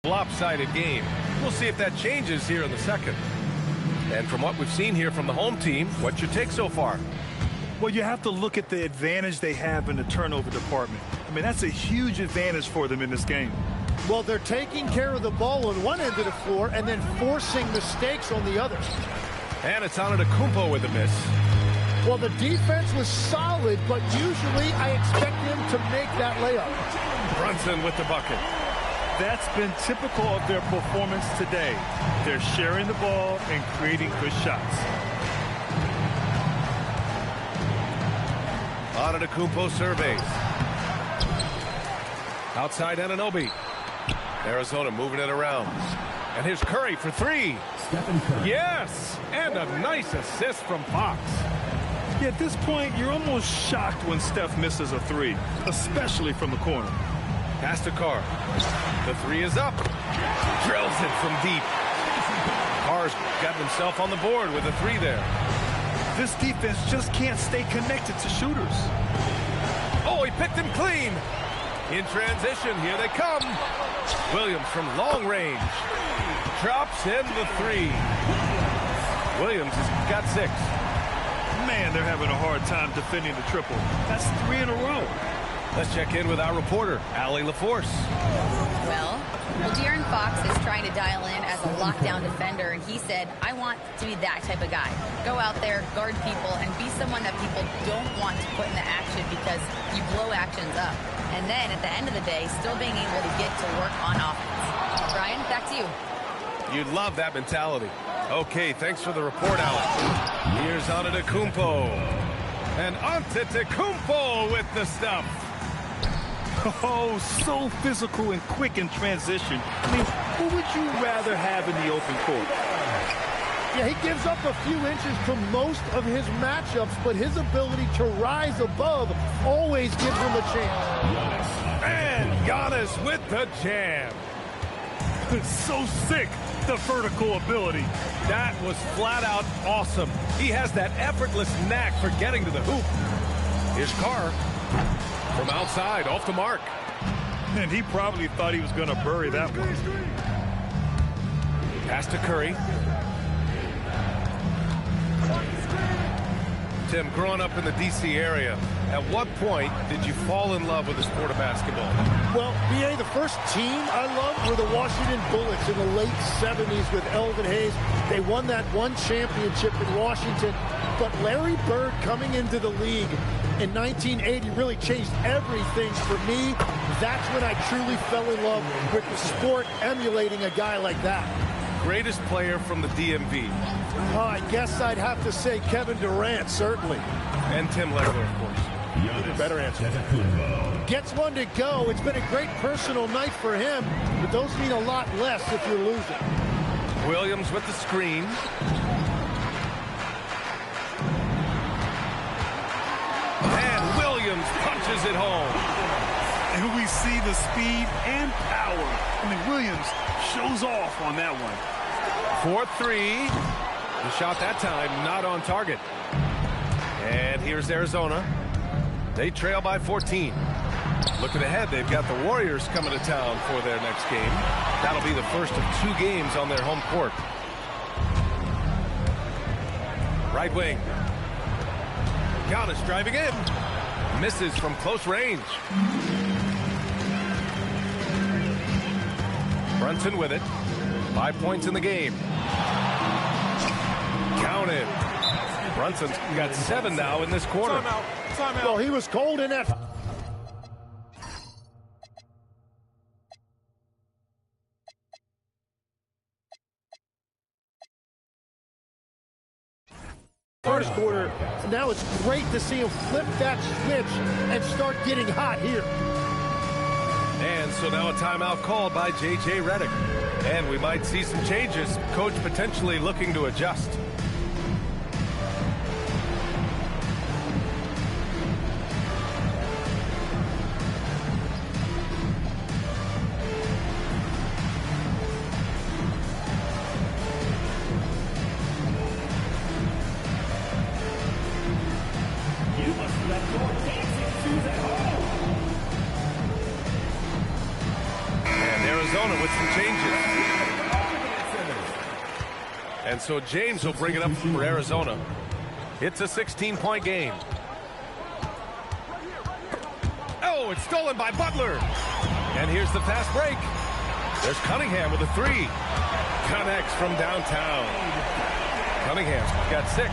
lopsided game. We'll see if that changes here in the second. And from what we've seen here from the home team, what's your take so far? Well, you have to look at the advantage they have in the turnover department. I mean, that's a huge advantage for them in this game. Well, they're taking care of the ball on one end of the floor and then forcing mistakes on the other. And it's Antetokounmpo with a miss. Well, the defense was solid, but usually I expect him to make that layup. Brunson with the bucket. That's been typical of their performance today. They're sharing the ball and creating good shots. Antetokounmpo surveys. Outside Anunoby. Arizona moving it around. And here's Curry for three. Yes! And a nice assist from Fox. Yeah, at this point, you're almost shocked when Steph misses a three, especially from the corner. Pass to Carr. The three is up. Drills it from deep. Carr's got himself on the board with a three there. This defense just can't stay connected to shooters. Oh, he picked him clean. In transition, here they come. Williams from long range. Drops in the three. Williams has got 6. Man, they're having a hard time defending the triple. That's 3 in a row. Let's check in with our reporter, Allie LaForce. Well, De'Aaron Fox is trying to dial in as a lockdown defender, and he said, I want to be that type of guy. Go out there, guard people, and be someone that people don't want to put in the action because you blow actions up. And then, at the end of the day, still being able to get to work on offense. Brian, back to you. You'd love that mentality. Okay, thanks for the report, Allie. Here's Antetokounmpo. And Antetokounmpo with the stuff. Oh, so physical and quick in transition. I mean, who would you rather have in the open court? Yeah, he gives up a few inches to most of his matchups, but his ability to rise above always gives him a chance. And Giannis with the jam. So sick, the vertical ability. That was flat out awesome. He has that effortless knack for getting to the hoop. Here's Carr. From outside, off the mark. And he probably thought he was going to bury that one. Pass to Curry. Tim, growing up in the D.C. area, at what point did you fall in love with the sport of basketball? Well, BA, the first team I loved were the Washington Bullets in the late 70s with Elvin Hayes. They won that one championship in Washington. But Larry Bird coming into the league in 1980 really changed everything for me. That's when I truly fell in love with the sport, emulating a guy like that. Greatest player from the DMV? Oh, I guess I'd have to say Kevin Durant, certainly. And Tim Legler, of course. Better answer. Gets one to go. It's been a great personal night for him, but those mean a lot less if you're losing. Williams with the screen. And Williams punches it home. And we see the speed and power. I mean, Williams shows off on that one. 4-3. The shot that time not on target. And here's Arizona. They trail by 14. Looking ahead, they've got the Warriors coming to town for their next game. That'll be the first of 2 games on their home court. Right wing. Giannis driving in. Misses from close range. Brunson with it. 5 points in the game. Counted. Brunson's got 7 now in this quarter. Timeout. Well, he was cold in that. First quarter, now it's great to see him flip that switch and start getting hot here. And so now a timeout called by J.J. Redick. And we might see some changes. Coach potentially looking to adjust. Arizona with some changes. And so James will bring it up for Arizona. It's a 16-point game. Oh, it's stolen by Butler. And here's the fast break. There's Cunningham with a three. Connects from downtown. Cunningham's got 6.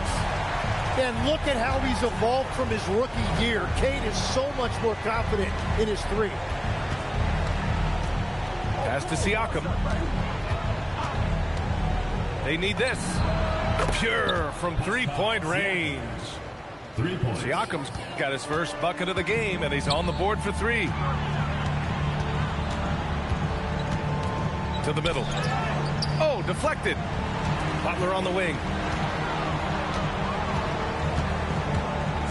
And look at how he's evolved from his rookie year. Cade is so much more confident in his three. Pass to Siakam. They need this. Pure from three-point range. 3 points. Siakam's got his first bucket of the game, and he's on the board for 3. To the middle. Oh, deflected. Butler on the wing.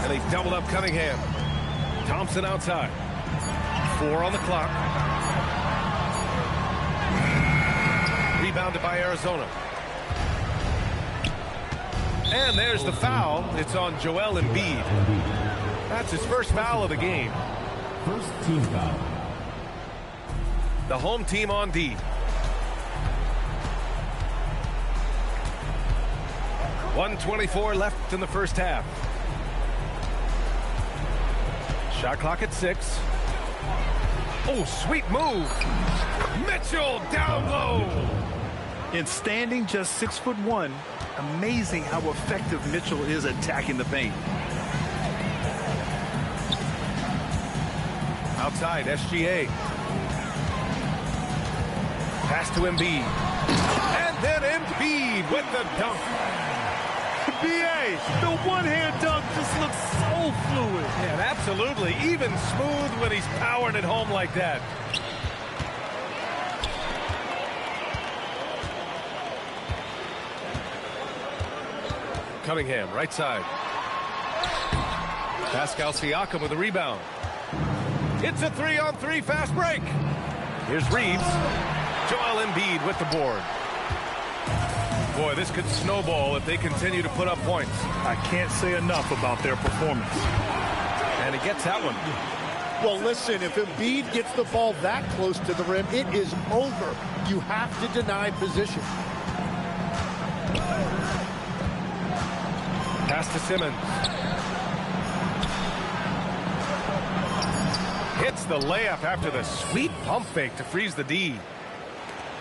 And they doubled up Cunningham. Thompson outside. 4 on the clock. Rebounded by Arizona. And there's the foul. It's on Joel Embiid. That's his first foul of the game. First team foul. The home team on D. 1:24 left in the first half. Shot clock at 6. Oh, sweet move. Mitchell down low. In standing just 6'1", amazing how effective Mitchell is attacking the paint. Outside, SGA. Pass to Embiid. And then Embiid with the dunk. B.A., the one-hand dunk just looks so fluid. And absolutely, even smooth when he's powering it home like that. Cunningham, right side. Pascal Siakam with a rebound. It's a 3-on-3 fast break. Here's Reeves. Joel Embiid with the board. Boy, this could snowball if they continue to put up points. I can't say enough about their performance. And he gets that one. Well, listen, if Embiid gets the ball that close to the rim, it is over. You have to deny position. Pass to Simmons. Hits the layup after the sweet pump fake to freeze the D.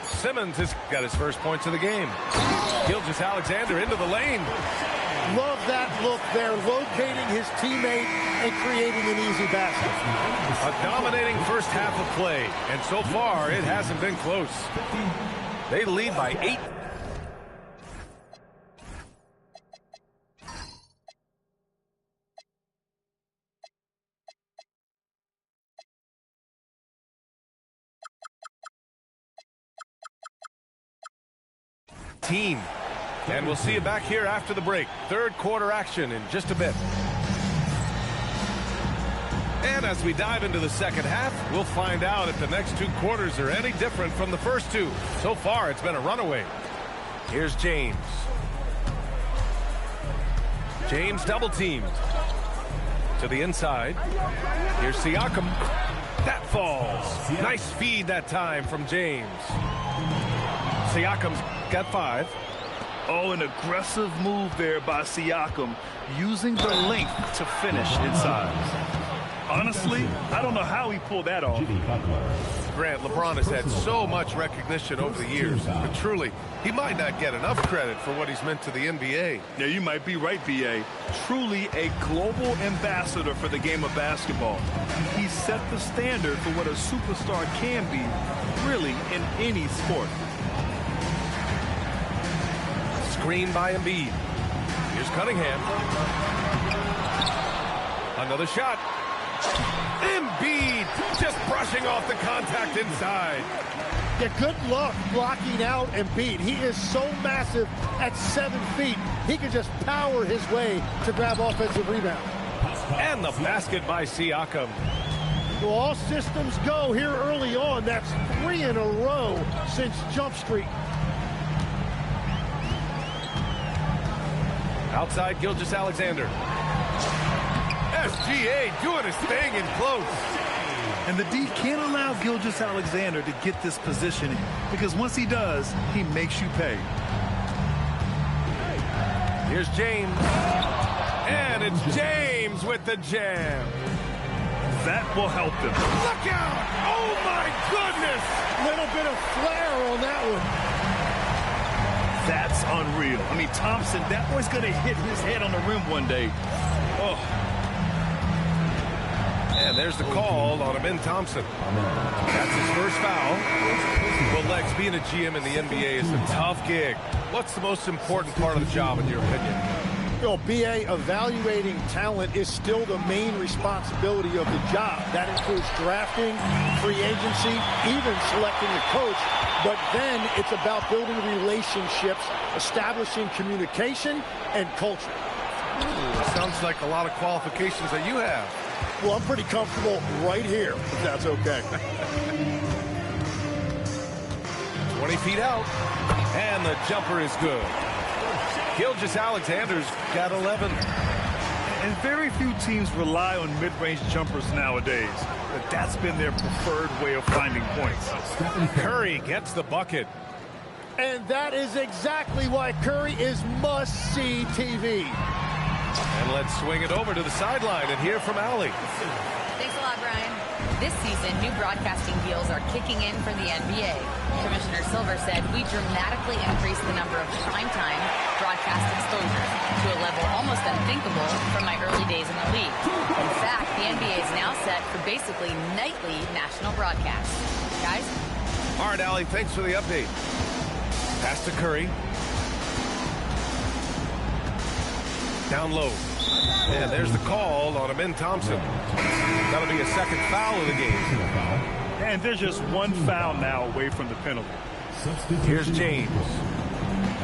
Simmons has got his first points of the game. Gilgeous-Alexander into the lane. Love that look there, locating his teammate and creating an easy basket. A dominating first half of play, and so far it hasn't been close. They lead by 8. Team. And we'll see you back here after the break. Third quarter action in just a bit. And as we dive into the second half, we'll find out if the next 2 quarters are any different from the first 2. So far, it's been a runaway. Here's James. James double teamed. To the inside. Here's Siakam. That falls. Nice feed that time from James. Siakam's got 5. Oh, an aggressive move there by Siakam, using the length to finish inside. Honestly, I don't know how he pulled that off. Grant, LeBron has had so much recognition over the years, but truly, he might not get enough credit for what he's meant to the NBA. Yeah, you might be right, B.A. Truly a global ambassador for the game of basketball. He set the standard for what a superstar can be, really, in any sport. Screen by Embiid. Here's Cunningham. Another shot. Embiid just brushing off the contact inside. Yeah, good luck blocking out Embiid. He is so massive at 7 feet. He can just power his way to grab offensive rebound. And the basket by Siakam. Well, all systems go here early on. That's 3 in a row since Jump Street. Outside, Gilgeous-Alexander. SGA doing his thing in close. And the D can't allow Gilgeous-Alexander to get this positioning, because once he does, he makes you pay. Here's James. And it's James with the jam. That will help them. Look out! Oh, my goodness! Little bit of flair on that one. That's unreal. I mean, Thompson, that boy's going to hit his head on the rim one day. Oh. And there's the call on Amin Thompson. That's his first foul. Well, Lex, being a GM in the NBA is a tough gig. What's the most important part of the job, in your opinion? Well, BA, evaluating talent is still the main responsibility of the job. That includes drafting, free agency, even selecting a coach. But then it's about building relationships, establishing communication, and culture. Ooh, sounds like a lot of qualifications that you have. Well, I'm pretty comfortable right here, if that's okay. 20 feet out, and the jumper is good. Gilgeous-Alexander's got 11. And very few teams rely on mid-range jumpers nowadays, but that's been their preferred way of finding points. Curry gets the bucket. And that is exactly why Curry is must-see TV. And let's swing it over to the sideline and hear from Allie. Thanks a lot, Brian. This season, new broadcasting deals are kicking in for the NBA. Commissioner Silver said we dramatically increased the number of primetime broadcast exposures to a level almost unthinkable from my early days in the league. In fact, the NBA is now set for basically nightly national broadcasts. Guys? All right, Allie, thanks for the update. Pass to Curry. Down low. And there's the call on Amin Thompson. That'll be a second foul of the game. And there's just one foul now away from the penalty. Here's James.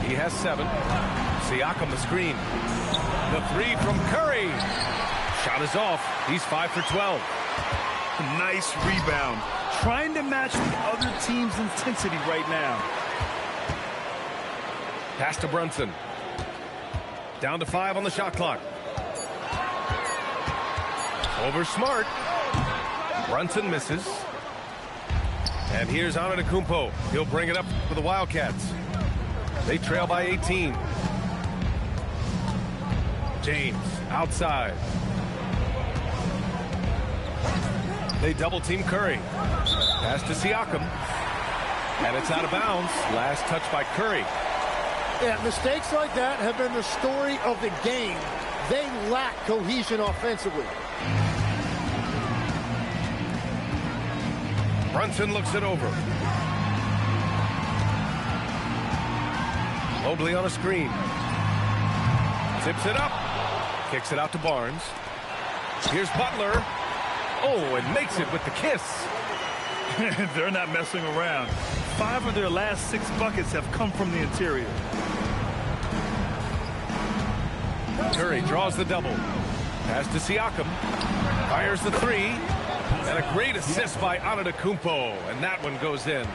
He has 7. Siakam the screen. The 3 from Curry. Shot is off. He's 5 for 12. Nice rebound. Trying to match the other team's intensity right now. Pass to Brunson. Down to 5 on the shot clock. Over Smart. Brunson misses. And here's Antetokounmpo. He'll bring it up for the Wildcats. They trail by 18. James outside. They double team Curry. Pass to Siakam. And it's out of bounds. Last touch by Curry. Yeah, mistakes like that have been the story of the game. They lack cohesion offensively. Brunson looks it over. Mobley on a screen. Tips it up. Kicks it out to Barnes. Here's Butler. Oh, and makes it with the kiss. They're not messing around. 5 of their last 6 buckets have come from the interior. Curry draws the double. Pass to Siakam. Fires the 3. And a great assist by Antetokounmpo. And that one goes in.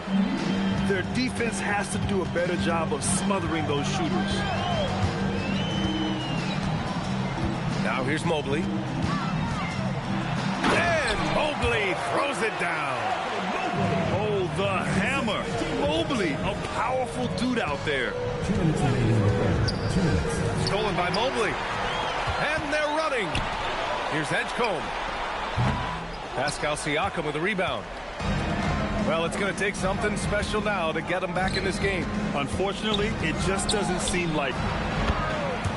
Their defense has to do a better job of smothering those shooters. Now here's Mobley. And Mobley throws it down. Oh, the hammer. Mobley, a powerful dude out there. 2 minutes remaining in the third. 2 minutes. Stolen by Mobley. And they're running. Here's Edgecombe. Pascal Siakam with a rebound. Well, it's going to take something special now to get them back in this game. Unfortunately, it just doesn't seem like.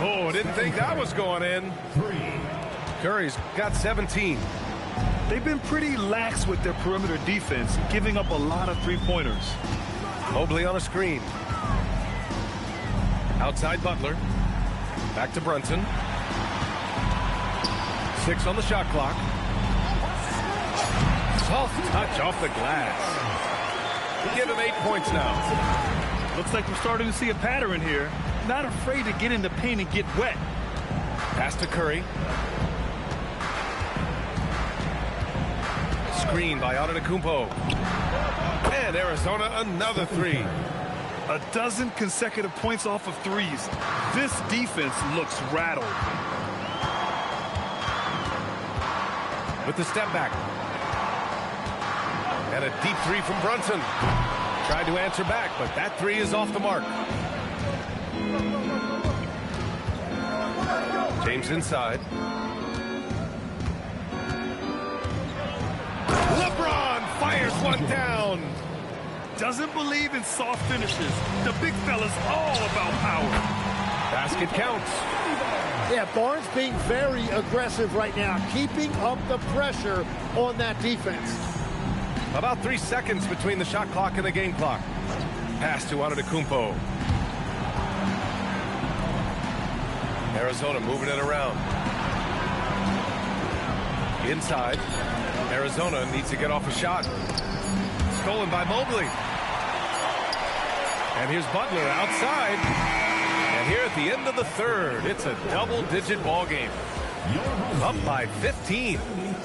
Oh, didn't think that was going in. 3. Curry's got 17. They've been pretty lax with their perimeter defense, giving up a lot of three-pointers. Mobley on a screen. Outside Butler. Back to Brunson. 6 on the shot clock. Soft touch off the glass. We give him 8 points now. Looks like we're starting to see a pattern here. Not afraid to get in the paint and get wet. Pass to Curry. Screen by Antetokounmpo. And Arizona another 3. A dozen consecutive points off of threes. This defense looks rattled. With the step back. And a deep three from Brunson. Tried to answer back, but that three is off the mark. James inside. LeBron fires one down. Doesn't believe in soft finishes. The big fella's all about power. Basket counts. Yeah, Barnes being very aggressive right now, keeping up the pressure on that defense. About 3 seconds between the shot clock and the game clock. Pass to Antetokounmpo. Arizona moving it around. Inside. Arizona needs to get off a shot. Stolen by Mobley. And here's Butler outside. And here at the end of the third, it's a double-digit ball game. Up by 15.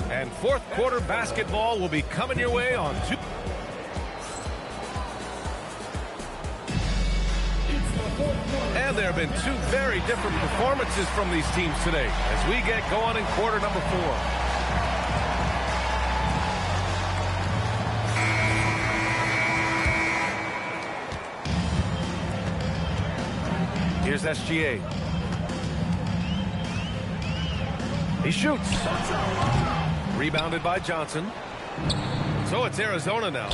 And fourth quarter basketball will be coming your way on two. And there have been two very different performances from these teams today as we get going in quarter number 4. Here's SGA. He shoots. Rebounded by Johnson. So it's Arizona now.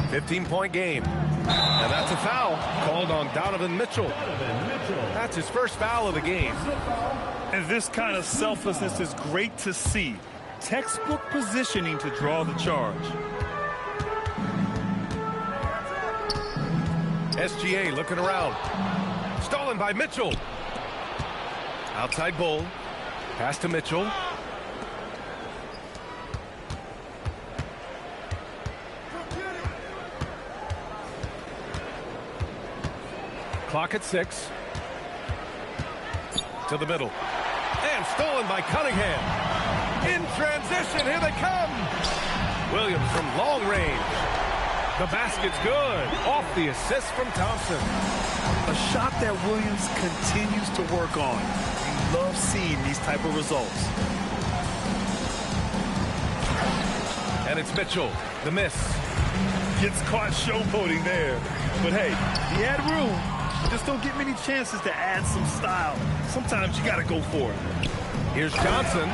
15-point game. And that's a foul called on Donovan Mitchell. That's his first foul of the game. And this kind of selflessness is great to see. Textbook positioning to draw the charge. SGA looking around. Stolen by Mitchell. Outside Bull. Pass to Mitchell. Clock at 6. To the middle. And stolen by Cunningham. In transition, here they come. Williams from long range. The basket's good. Off the assist from Thompson. A shot that Williams continues to work on. You love seeing these type of results. And it's Mitchell. The miss. Gets caught showboating there. But hey, he had room. You just don't get many chances to add some style. Sometimes you got to go for it. Here's Johnson.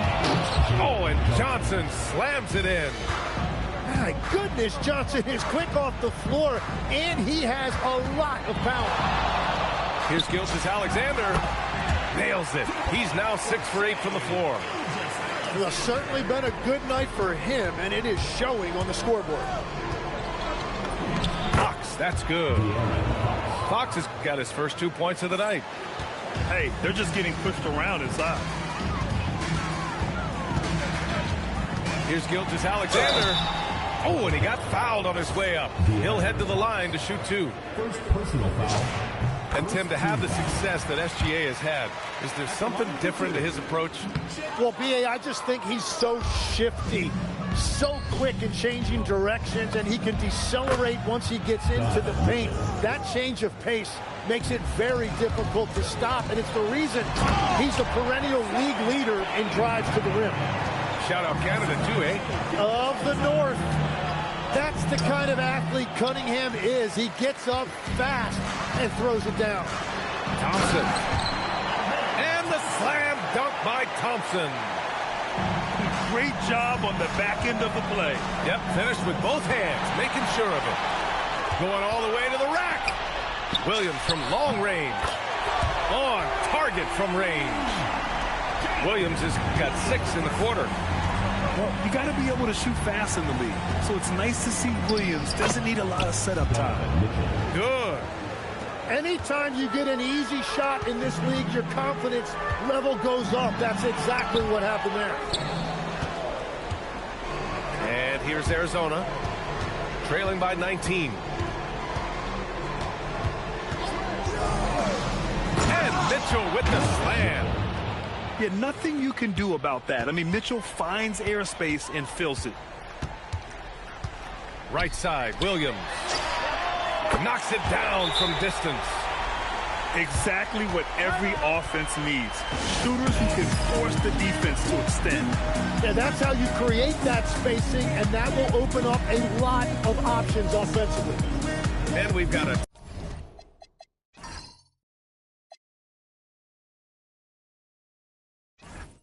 Oh, and Johnson slams it in. My goodness, Johnson is quick off the floor, and he has a lot of power. Here's Gilgeous-Alexander. Nails it. He's now 6 for 8 from the floor. Well, certainly been a good night for him, and it is showing on the scoreboard. Fox, that's good. Fox has got his first 2 points of the night. Hey, they're just getting pushed around inside. Here's Gilgeous-Alexander. Oh, and he got fouled on his way up. He'll head to the line to shoot 2. First personal foul. And, Tim, to have the success that SGA has had, is there something different to his approach? Well, B.A., I just think he's so shifty, so quick in changing directions, and he can decelerate once he gets into the paint. That change of pace makes it very difficult to stop, and it's the reason he's the perennial league leader in drives to the rim. Shout out Canada, too, eh? Of the North. That's the kind of athlete Cunningham is. He gets up fast and throws it down. Thompson. And the slam dunk by Thompson. Great job on the back end of the play. Yep, finished with both hands, making sure of it. Going all the way to the rack. Williams from long range. On target from range. Williams has got 6 in the quarter. Well, you got to be able to shoot fast in the league. So it's nice to see Williams doesn't need a lot of setup time. Good. Anytime you get an easy shot in this league, your confidence level goes up. That's exactly what happened there. And here's Arizona, trailing by 19. And Mitchell with the slam. Yeah, nothing you can do about that. I mean, Mitchell finds airspace and fills it. Right side, Williams. Knocks it down from distance. Exactly what every offense needs. Shooters who can force the defense to extend. Yeah, that's how you create that spacing, and that will open up a lot of options offensively. And we've got a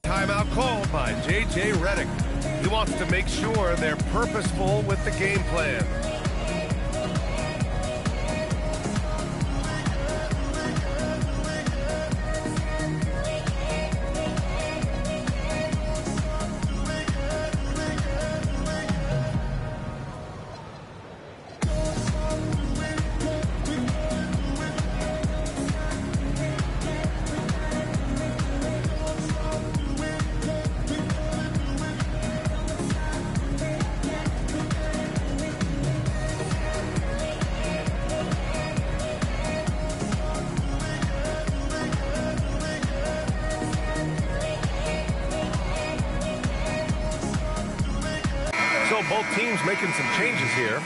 timeout called by J.J. Redick. He wants to make sure they're purposeful with the game plan. So both teams making some changes here.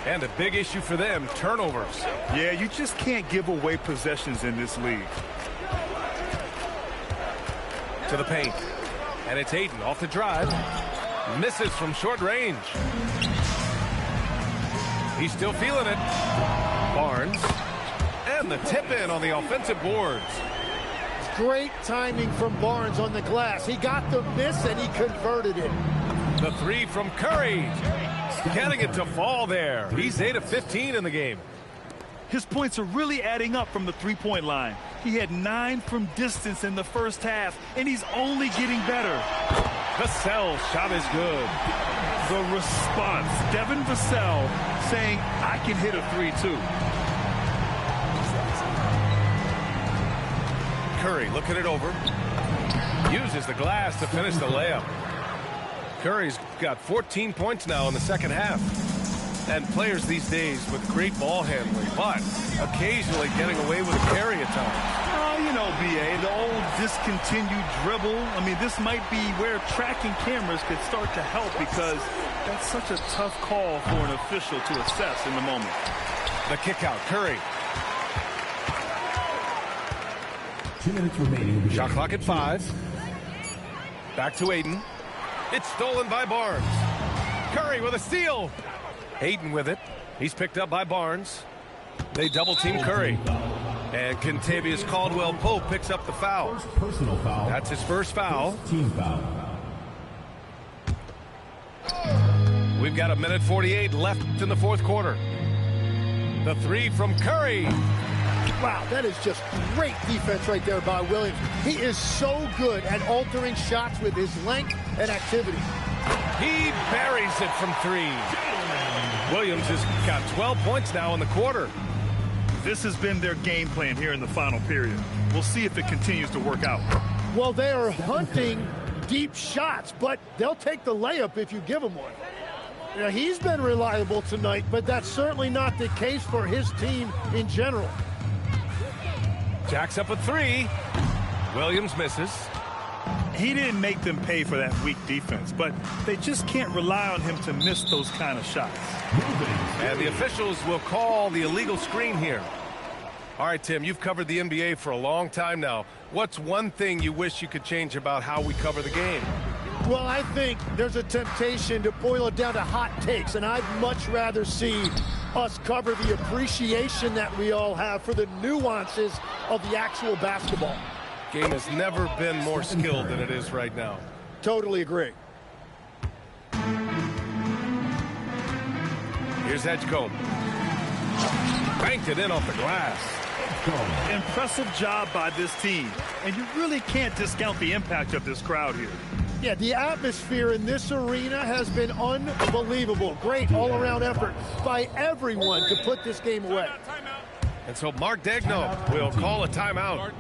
And a big issue for them, turnovers. Yeah, you just can't give away possessions in this league. To the paint. And it's Ayton off the drive. Misses from short range. He's still feeling it. Barnes. And the tip in on the offensive boards. Great timing from Barnes on the glass. He got the miss and he converted it. The three from Curry. Getting it to fall there. He's 8 of 15 in the game. His points are really adding up from the three-point line. He had 9 from distance in the first half, and he's only getting better. Vassell shot is good. The response, Devin Vassell saying, I can hit a 3 too. Curry looking it over. Uses the glass to finish the layup. Curry's got 14 points now in the second half. And players these days with great ball handling, but occasionally getting away with a carry at times. Oh, you know, B.A., the old discontinued dribble. I mean, this might be where tracking cameras could start to help because that's such a tough call for an official to assess in the moment. The kick out, Curry. 2 minutes remaining. Shot clock at 5. Back to Ayton. It's stolen by Barnes. Curry with a steal. Ayton with it. He's picked up by Barnes. They double-team Curry. And Kentavious Caldwell-Pope picks up the foul. First personal foul. That's his first foul. Team foul. We've got 1:48 left in the fourth quarter. The three from Curry. Wow, that is just great defense right there by Williams. He is so good at altering shots with his length and activity. He buries it from 3. Williams has got 12 points now in the quarter. This has been their game plan here in the final period. We'll see if it continues to work out. Well, they are hunting deep shots, but they'll take the layup if you give them one. Now, he's been reliable tonight, but that's certainly not the case for his team in general. Jacks up a 3. Williams misses. He didn't make them pay for that weak defense, but they just can't rely on him to miss those kind of shots. And the officials will call the illegal screen here. All right, Tim, you've covered the NBA for a long time now. What's one thing you wish you could change about how we cover the game? Well, I think there's a temptation to boil it down to hot takes, and I'd much rather see us cover the appreciation that we all have for the nuances of the actual basketball. Game has never been more skilled than it is right now. Totally agree. Here's Edgecombe. Banked it in off the glass. Impressive job by this team, and you really can't discount the impact of this crowd here. Yeah, the atmosphere in this arena has been unbelievable. Great all-around effort by everyone to put this game away. And so Mark Daigneault will call a timeout.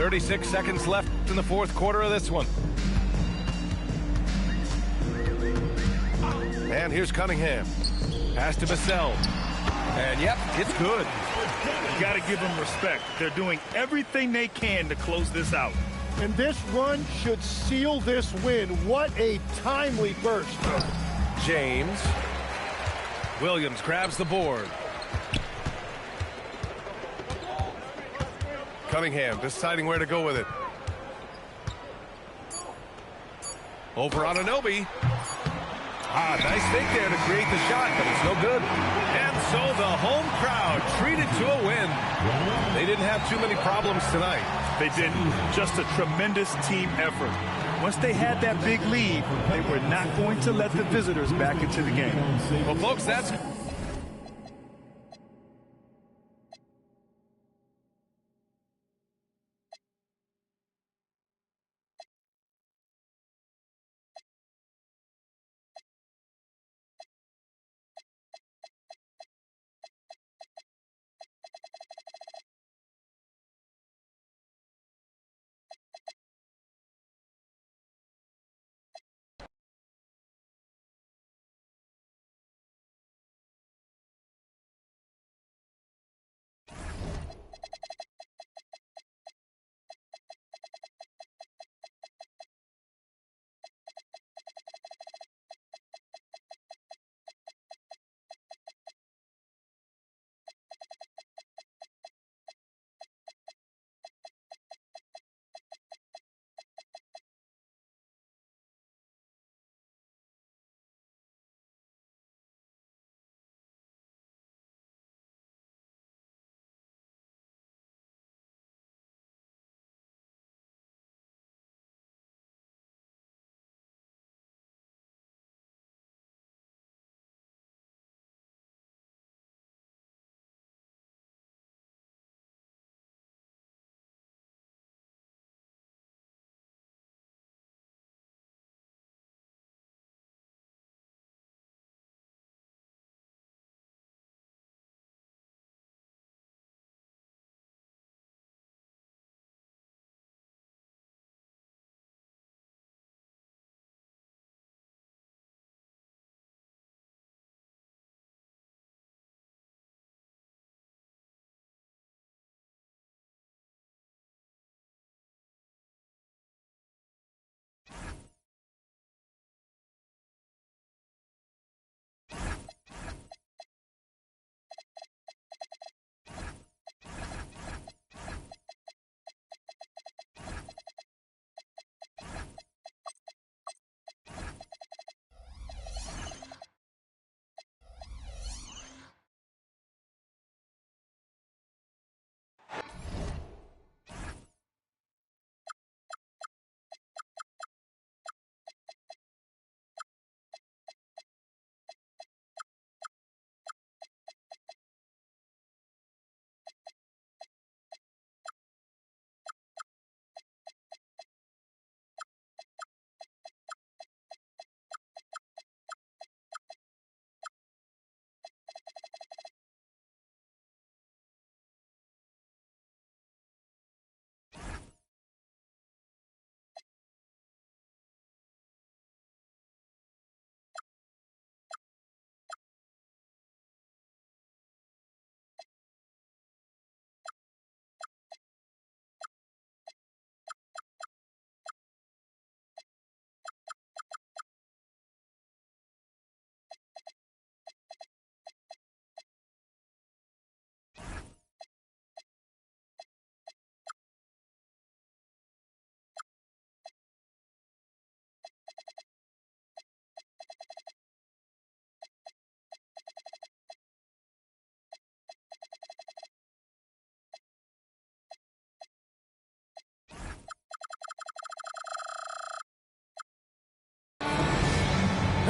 36 seconds left in the fourth quarter of this one. And here's Cunningham. Pass to Vassell. And yep, it's good. You got to give them respect. They're doing everything they can to close this out. And this run should seal this win. What a timely burst. James. Williams grabs the board. Cunningham deciding where to go with it. Over on Anunoby. Nice fake there to create the shot, but it's no good. And so the home crowd treated to a win. They didn't have too many problems tonight. They didn't. Just a tremendous team effort. Once they had that big lead, they were not going to let the visitors back into the game. Well, folks, that's...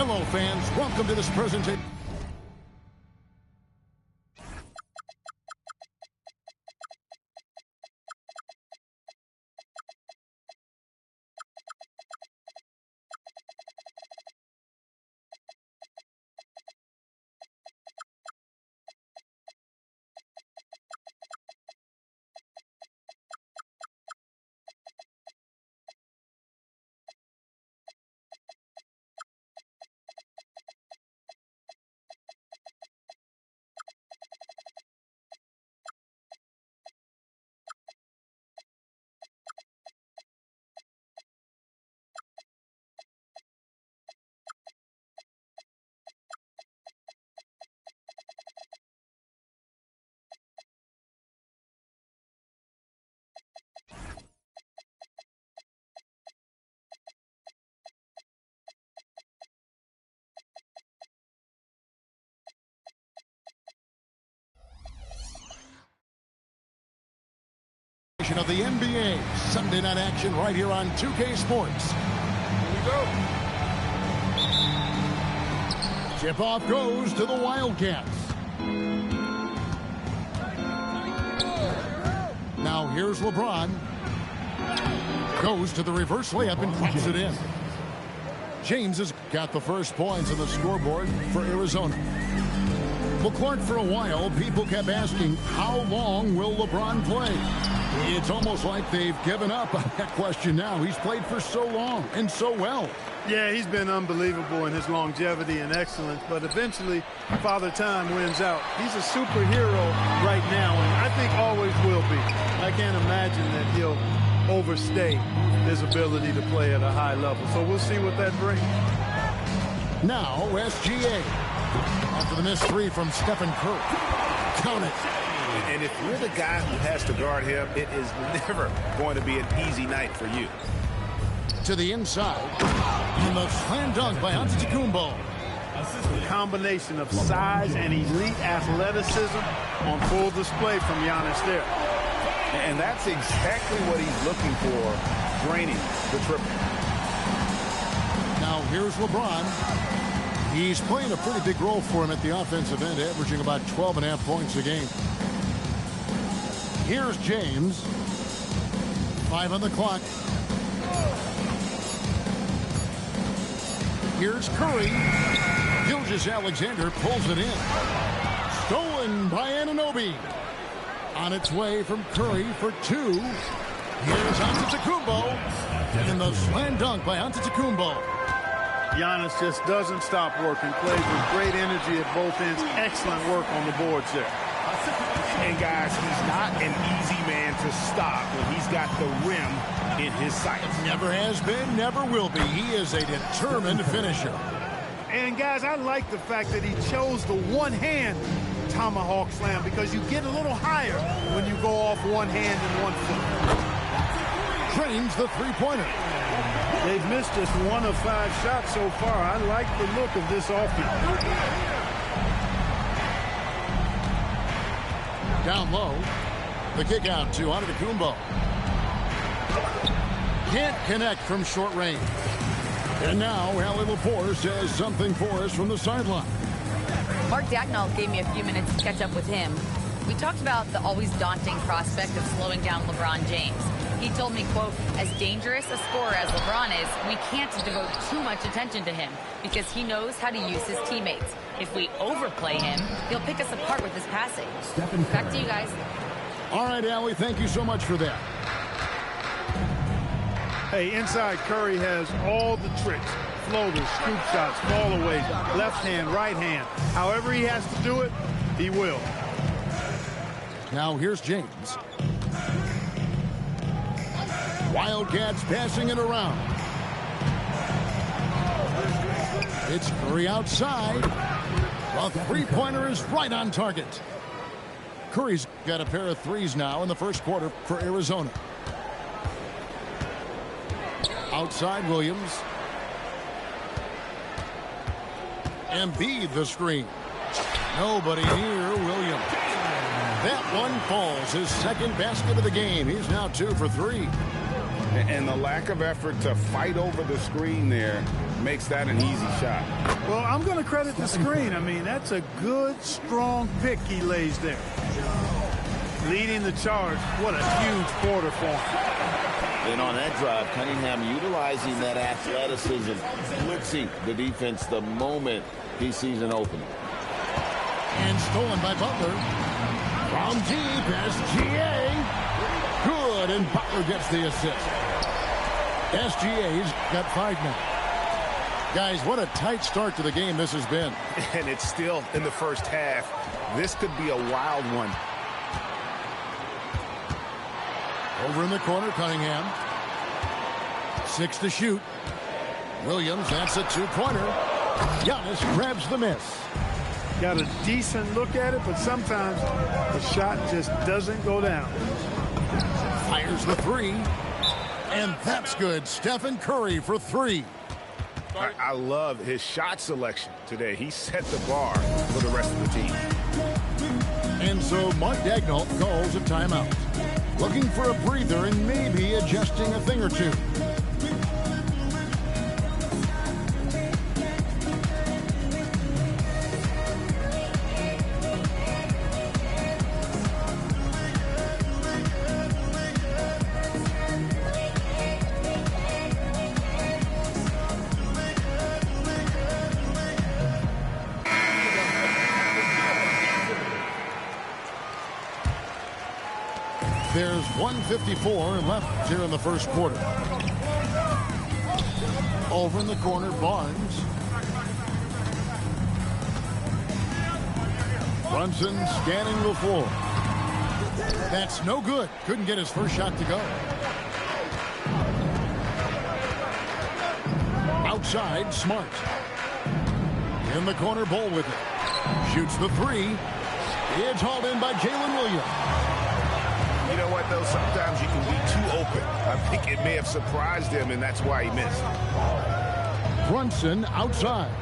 Hello, fans. Welcome to this presentation. Of the NBA Sunday night action right here on 2K Sports. Here we go. Tip-off goes to the Wildcats. Now here's LeBron. Goes to the reverse layup and puts it in. James has got the first points on the scoreboard for Arizona. Well, Clark, for a while, people kept asking, how long will LeBron play? It's almost like they've given up on that question now. He's played for so long and so well. Yeah, he's been unbelievable in his longevity and excellence, but eventually Father Time wins out. He's a superhero right now, and I think always will be. I can't imagine that he'll overstay his ability to play at a high level. So we'll see what that brings. Now, SGA. After the missed three from Stephen Curry. Count it. And if you're the guy who has to guard him, it is never going to be an easy night for you. To the inside. And the slam dunk by Antetokounmpo. A combination of size and elite athleticism on full display from Giannis there. And that's exactly what he's looking for, draining the triple. Now here's LeBron. He's playing a pretty big role for him at the offensive end, averaging about 12.5 points a game. Here's James. 5 on the clock. Here's Curry. Gilgeous-Alexander pulls it in. Stolen by Anunoby. On its way from Curry for 2. Here's Antetokounmpo. And the slam dunk by Antetokounmpo. Giannis just doesn't stop working. Plays with great energy at both ends. Excellent work on the boards there. And guys, he's not an easy man to stop when he's got the rim in his sights. Never has been, never will be. He is a determined finisher. And guys, I like the fact that he chose the one-hand tomahawk slam because you get a little higher when you go off one hand and one foot. Drains the three-pointer. They've missed just 1 of 5 shots so far. I like the look of this offense. Down low. The kick out to Antetokounmpo. Can't connect from short range. And now Allie Lepore says something for us from the sideline. Mark Daigneault gave me a few minutes to catch up with him. We talked about the always daunting prospect of slowing down LeBron James. He told me, quote, as dangerous a scorer as LeBron is, we can't devote too much attention to him because he knows how to use his teammates. If we overplay him, he'll pick us apart with his passing. Back to you guys. All right, Allie, thank you so much for that. Hey, inside Curry has all the tricks. Floaters, scoop shots, fallaways, left hand, right hand. However he has to do it, he will. Now here's James. Wildcats passing it around. It's Curry outside. Well, three-pointer is right on target. Curry's got a pair of threes now in the first quarter for Arizona. Outside Williams. Embiid the screen. Nobody near Williams. That one falls. His second basket of the game. He's now 2 for 3. And the lack of effort to fight over the screen there makes that an easy shot. Well, I'm going to credit the screen. I mean, that's a good, strong pick he lays there. Leading the charge. What a huge quarter for him. And on that drive, Cunningham utilizing that athleticism, blitzing the defense the moment he sees an opening. And stolen by Butler. From deep, SGA. Good, and Butler gets the assist. SGA's got 5 now. Guys, what a tight start to the game this has been. And it's still in the first half. This could be a wild one. Over in the corner, Cunningham. 6 to shoot. Williams, that's a 2-pointer. Giannis grabs the miss. Got a decent look at it, but sometimes the shot just doesn't go down. Fires the 3. And that's good. Stephen Curry for 3. I love his shot selection today. He set the bar for the rest of the team. And so Mark Daigneault calls a timeout. looking for a breather and maybe adjusting a thing or two. There's 1:54 left here in the first quarter. Over in the corner, Barnes. Brunson scanning the floor. That's no good. Couldn't get his first shot to go. Outside, Smart. In the corner, Bull with it. Shoots the three. It's hauled in by Jalen Williams. You know what, though? Sometimes you can be too open. I think it may have surprised him, and that's why he missed. Brunson outside.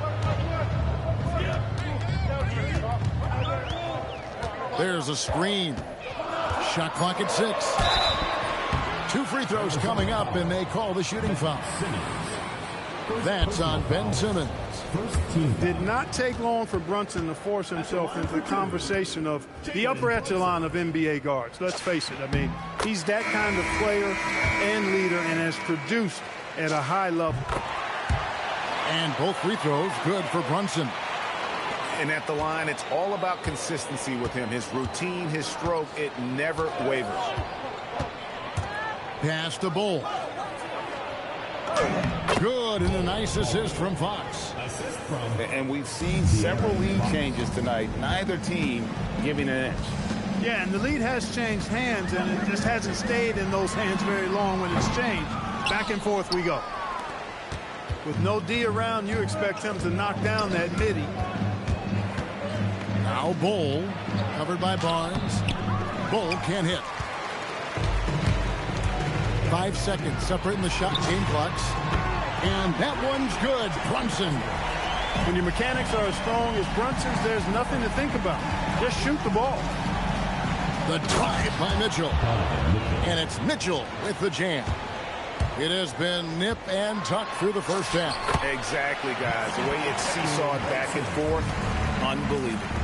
There's a screen. Shot clock at 6. 2 free throws coming up, and they call the shooting foul. That's on Ben Simmons. Did not take long for Brunson to force himself into the conversation of the upper echelon of NBA guards. Let's face it. I mean, he's that kind of player and leader and has produced at a high level. And both free throws good for Brunson. And at the line, it's all about consistency with him. His routine, his stroke, it never wavers. Pass to Bull. Good, and a nice assist from Fox. And we've seen several lead changes tonight. Neither team giving an inch. Yeah, and the lead has changed hands, and it just hasn't stayed in those hands very long when it's changed. Back and forth we go. With no D around, you expect him to knock down that midi. Now Bull, covered by Barnes. Bull can't hit. 5 seconds separating the shot game clocks. And that one's good. Brunson. When your mechanics are as strong as Brunson's, there's nothing to think about. Just shoot the ball. The drive by Mitchell. And it's Mitchell with the jam. It has been nip and tuck through the first half. Exactly, guys. The way it's seesawed back and forth, unbelievable.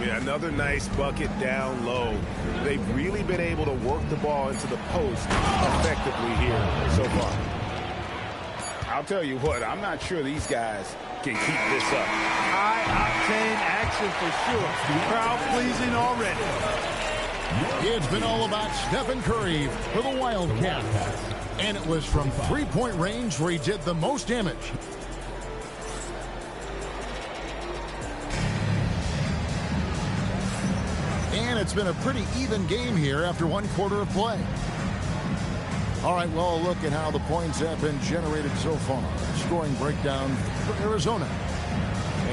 Yeah, another nice bucket down low. They've really been able to work the ball into the post effectively here so far. I'll tell you what, I'm not sure these guys can keep this up. High-octane action for sure. Crowd-pleasing already. It's been all about Stephen Curry for the Wildcats. And it was from three-point range where he did the most damage. And it's been a pretty even game here after 1 quarter of play. All right, well, look at how the points have been generated so far. Scoring breakdown for Arizona.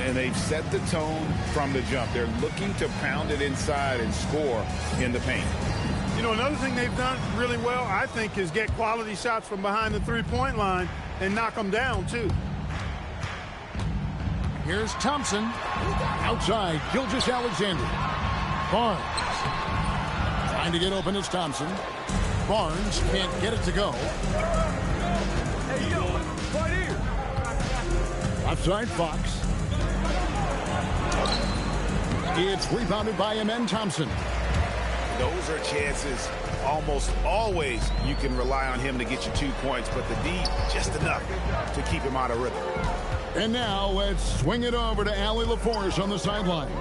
And they've set the tone from the jump. They're looking to pound it inside and score in the paint. You know, another thing they've done really well, I think, is get quality shots from behind the three-point line and knock them down, too. Here's Thompson. Outside, Gilgeous-Alexander. Barnes. Trying to get open is Thompson. Barnes can't get it to go. Hey, yo, right here. Outside, Fox. It's rebounded by Amen Thompson. Those are chances almost always you can rely on him to get you 2 points, but the D, just enough to keep him out of rhythm. And now let's swing it over to Allie LaForce on the sideline.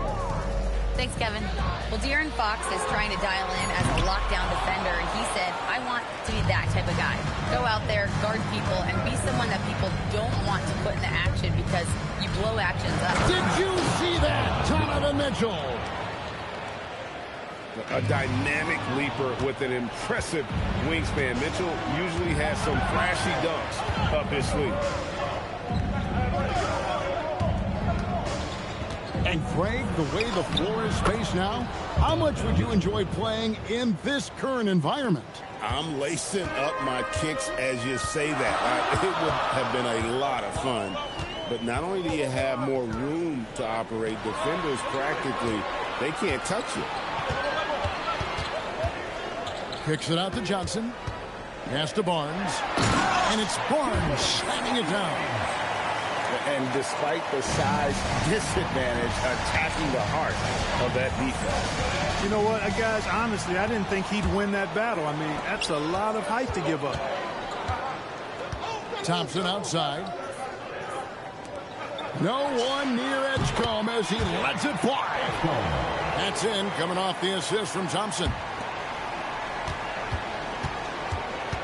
Thanks, Kevin. Well, De'Aaron Fox is trying to dial in as a lockdown defender, and he said, I want to be that type of guy. Go out there, guard people, and be someone that people don't want to put in the action because you blow actions up. Did you see that, Donovan Mitchell? A dynamic leaper with an impressive wingspan. Mitchell usually has some flashy dunks up his sleeve. And Greg, the way the floor is spaced now, how much would you enjoy playing in this current environment? I'm lacing up my kicks as you say that. It would have been a lot of fun. But not only do you have more room to operate, defenders practically, they can't touch you. Kicks it out to Johnson. Pass to Barnes. And it's Barnes slamming it down. And despite the size disadvantage, attacking the heart of that defense. You know what, guys, honestly, I didn't think he'd win that battle. I mean, that's a lot of height to give up. Thompson outside. No one near Edgecombe as he lets it fly. That's in, coming off the assist from Thompson.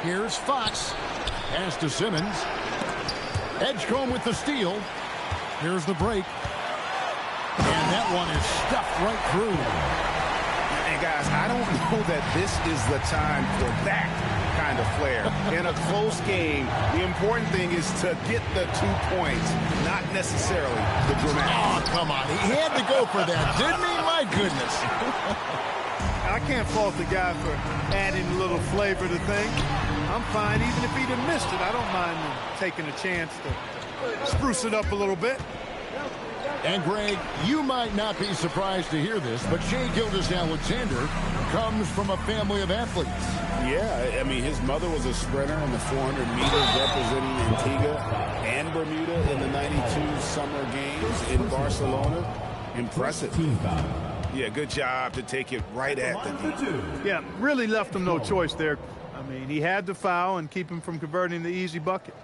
Here's Fox. Pass to Simmons. Edgecombe with the steal. Here's the break. And that one is stuffed right through. And guys, I don't know that this is the time for that kind of flair. In a close game, the important thing is to get the 2 points, not necessarily the dramatic. Oh, come on. He had to go for that, didn't he? My goodness. I can't fault the guy for adding a little flavor to things. I'm fine. Even if he'd have missed it, I don't mind taking a chance to spruce it up a little bit. And, Greg, you might not be surprised to hear this, but Shai Gilgeous-Alexander comes from a family of athletes. Yeah, I mean, his mother was a sprinter in the 400 meters representing Antigua and Bermuda in the 92 Summer Games in Barcelona. Impressive. Yeah, good job to take it right at the deep. Yeah, really left him no choice there. I mean, he had to foul and keep him from converting the easy bucket.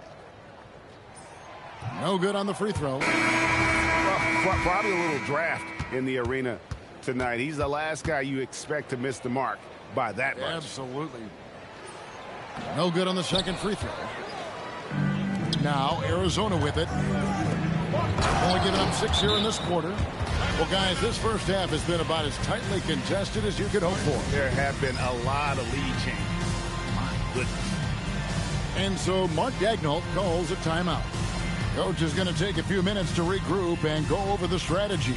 No good on the free throw. Well, probably a little draft in the arena tonight. He's the last guy you expect to miss the mark by that much. Absolutely. No good on the second free throw. Now Arizona with it. Only giving up 6 here in this quarter. Well, guys, this first half has been about as tightly contested as you could hope for. There have been a lot of lead changes. My goodness. And so Mark Daigneault calls a timeout. Coach is going to take a few minutes to regroup and go over the strategy.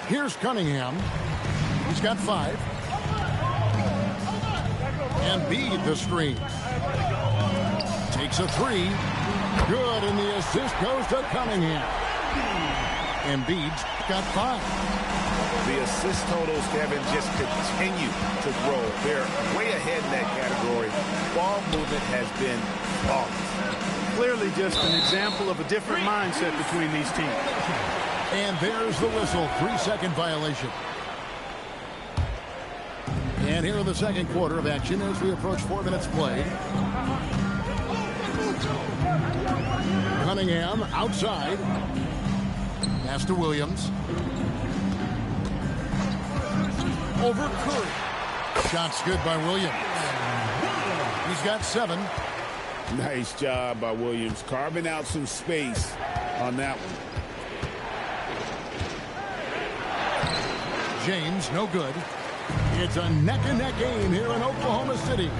Here's Cunningham. He's got 5. Embiid the screen. Takes a 3. Good, and the assist goes to Cunningham. Embiid's got 5. The assist totals, Kevin, just continue to grow. They're way ahead in that category. Ball movement has been flawless. Clearly just an example of a different mindset between these teams. And there's the whistle. 3-second violation. And here in the second quarter of action as we approach 4 minutes played. Cunningham outside. Pass to Williams. Over Curry. Shot's good by Williams. He's got 7. Nice job by Williams, carving out some space on that one. James, no good. It's a neck-and-neck game here in Oklahoma City.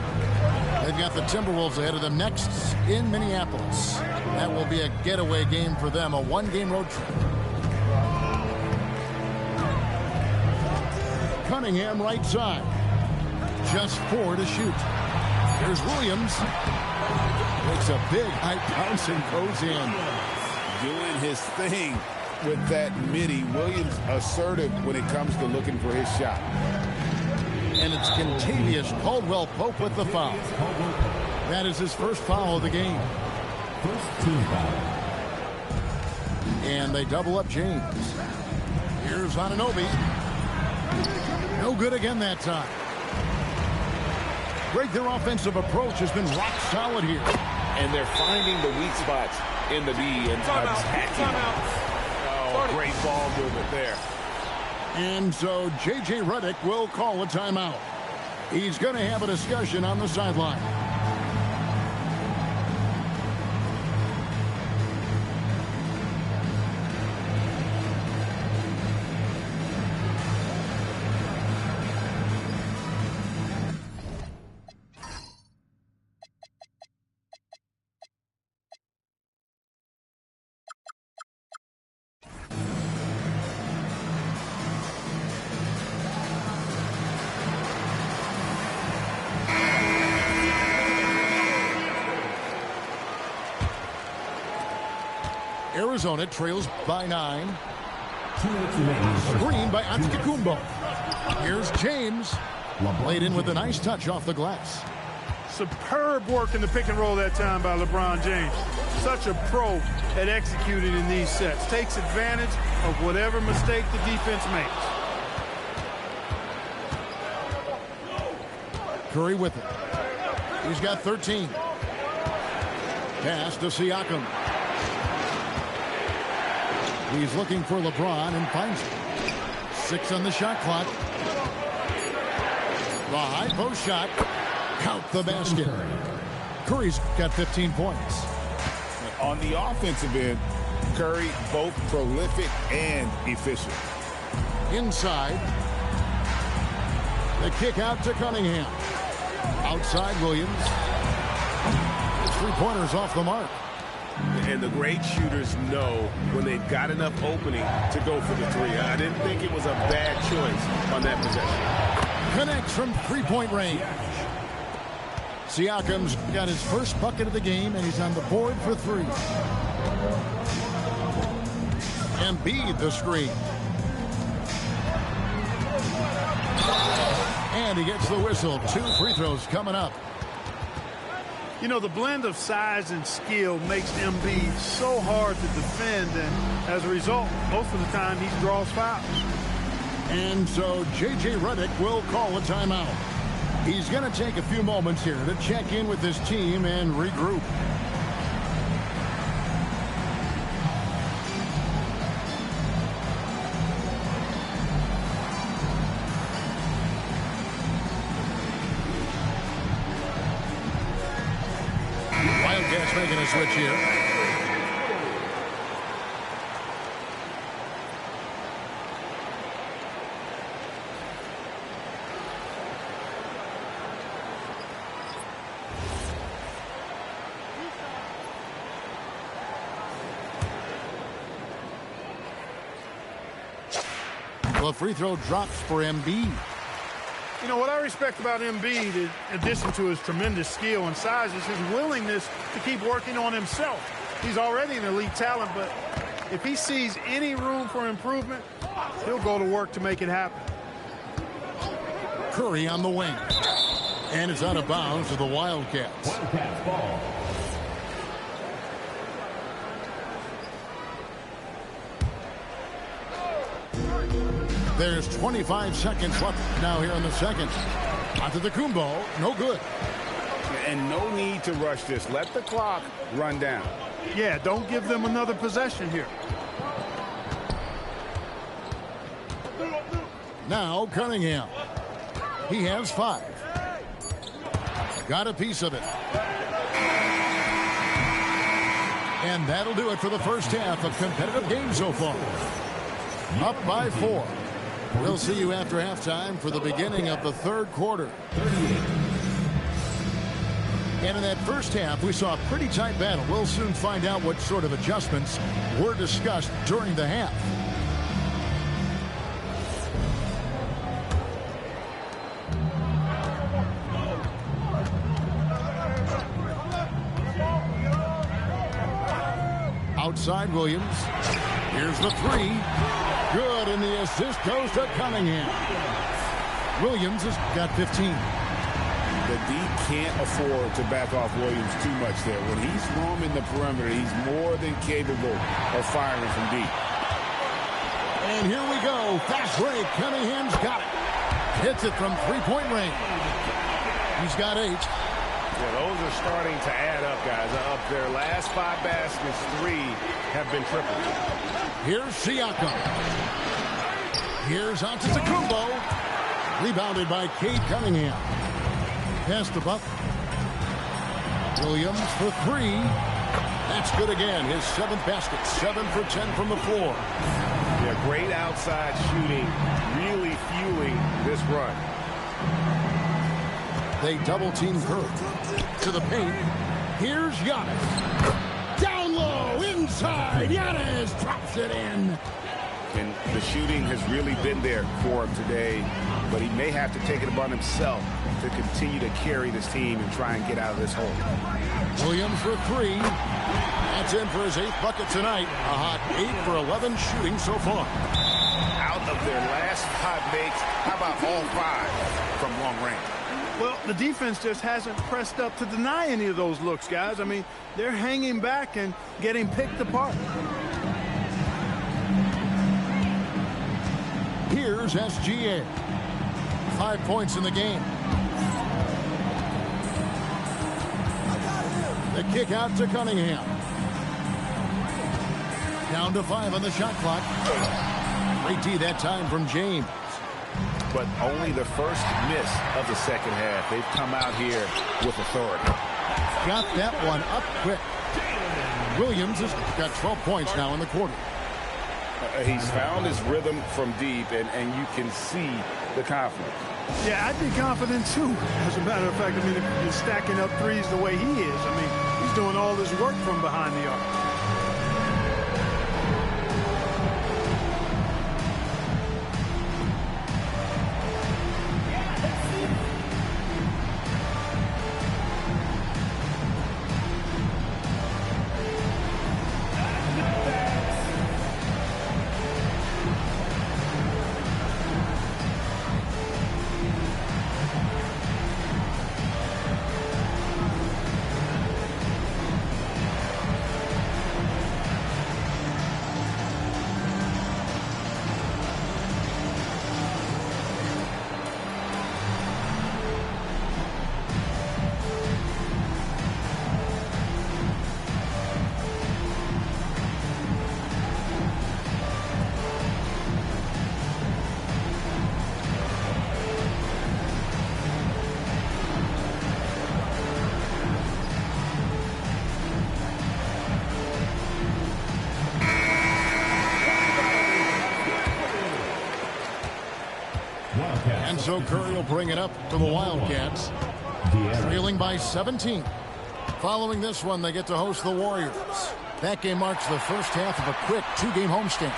They've got the Timberwolves ahead of them next in Minneapolis. That will be a getaway game for them, a 1-game road trip. Cunningham right side. Just 4 to shoot. Here's Williams. Makes a big high bounce and goes in. Doing his thing with that midi. Williams assertive when it comes to looking for his shot. And it's Kentavious Caldwell-Pope with the foul. That is his first foul of the game. First team foul. And they double up James. Here's Anunoby. No good again that time. Greg, their offensive approach has been rock solid here. And they're finding the weak spots in the D and attacking. Oh, great ball movement there. And so J.J. Redick will call a timeout. He's going to have a discussion on the sideline. Arizona trails by 9. Screen by Antetokounmpo. Here's James. Laid in with a nice touch off the glass. Superb work in the pick and roll that time by LeBron James. Such a pro at executing in these sets. Takes advantage of whatever mistake the defense makes. Curry with it. He's got 13. Pass to Siakam. He's looking for LeBron and finds him. 6 on the shot clock. The high post shot. Count the basket. Curry's got 15 points. On the offensive end, Curry both prolific and efficient. Inside. The kick out to Cunningham. Outside Williams. Three-pointers off the mark. And the great shooters know when they've got enough opening to go for the three. I didn't think it was a bad choice on that possession. Connects from three-point range. Siakam's got his first bucket of the game, and he's on the board for 3. Embiid the screen. And he gets the whistle. 2 free throws coming up. You know, the blend of size and skill makes Embiid so hard to defend, and as a result, most of the time he draws fouls. And so J.J. Redick will call a timeout. He's going to take a few moments here to check in with his team and regroup. Wildcats making a switch here. The free throw drops for Embiid. You know, what I respect about Embiid, in addition to his tremendous skill and size, is his willingness to keep working on himself. He's already an elite talent, but if he sees any room for improvement, he'll go to work to make it happen. Curry on the wing. And it's out of bounds to the Wildcats. Wildcats ball. There's 25 seconds left now here in the second. Antetokounmpo, no good. And no need to rush this. Let the clock run down. Yeah, don't give them another possession here. Now Cunningham. He has 5. Got a piece of it. And that'll do it for the first half of competitive game so far. Up by 4. We'll see you after halftime for the beginning of the third quarter. 38. And in that first half, we saw a pretty tight battle. We'll soon find out what sort of adjustments were discussed during the half. Outside Williams. Here's the 3. Good, and the assist goes to Cunningham. Williams has got 15. The D can't afford to back off Williams too much there. When he's roaming the perimeter, he's more than capable of firing from deep. And here we go. Fast break. Cunningham's got it. Hits it from three-point range. He's got 8. Yeah, those are starting to add up, guys. Of their last 5 baskets, 3 have been tripled. Here's Siakam. Here's Antetokounmpo. Rebounded by Cade Cunningham. Pass to Buck. Williams for 3. That's good again. His 7th basket. 7 for 10 from the floor. Yeah, great outside shooting. Really fueling this run. They double-team Curry. To the paint. Here's Giannis. Down low, inside. Giannis drops it in. And the shooting has really been there for him today, but he may have to take it upon himself to continue to carry this team and try and get out of this hole. Williams for three. That's in for his 8th bucket tonight. A hot 8 for 11 shooting so far. Out of their last 5 makes, how about all 5 from long range? Well, the defense just hasn't pressed up to deny any of those looks, guys. I mean, they're hanging back and getting picked apart. Here's SGA. 5 points in the game. The kick out to Cunningham. Down to 5 on the shot clock. Great D that time from James. But only the first miss of the second half. They've come out here with authority. Got that one up quick. Williams has got 12 points now in the quarter. He's found his rhythm from deep, and you can see the confidence. Yeah, I'd be confident too. As a matter of fact, I mean, if you're stacking up threes the way he is, I mean, he's doing all this work from behind the arc. And so Curry will bring it up for the Wildcats. Trailing by 17. Following this one, they get to host the Warriors. That game marks the first half of a quick 2-game homestand.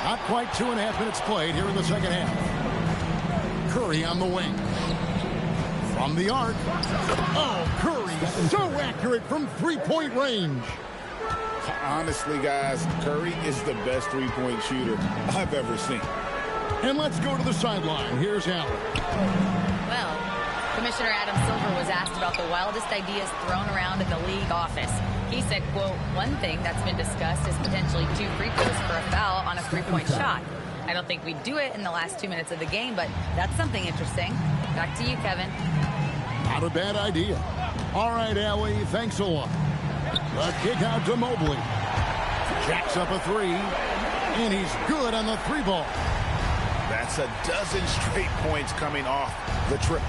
Not quite 2.5 minutes played here in the second half. Curry on the wing. From the arc. Oh, Curry so accurate from 3-point range. Honestly, guys, Curry is the best three-point shooter I've ever seen. And let's go to the sideline. Here's Allen. Well, Commissioner Adam Silver was asked about the wildest ideas thrown around in the league office. He said, quote, one thing that's been discussed is potentially 2 free throws for a foul on a 3-point shot. I don't think we'd do it in the last 2 minutes of the game, but that's something interesting. Back to you, Kevin. Not a bad idea. All right, Allie, thanks a lot. The kick out to Mobley. Jacks up a 3, and he's good on the 3-ball. That's a dozen straight points coming off the triple.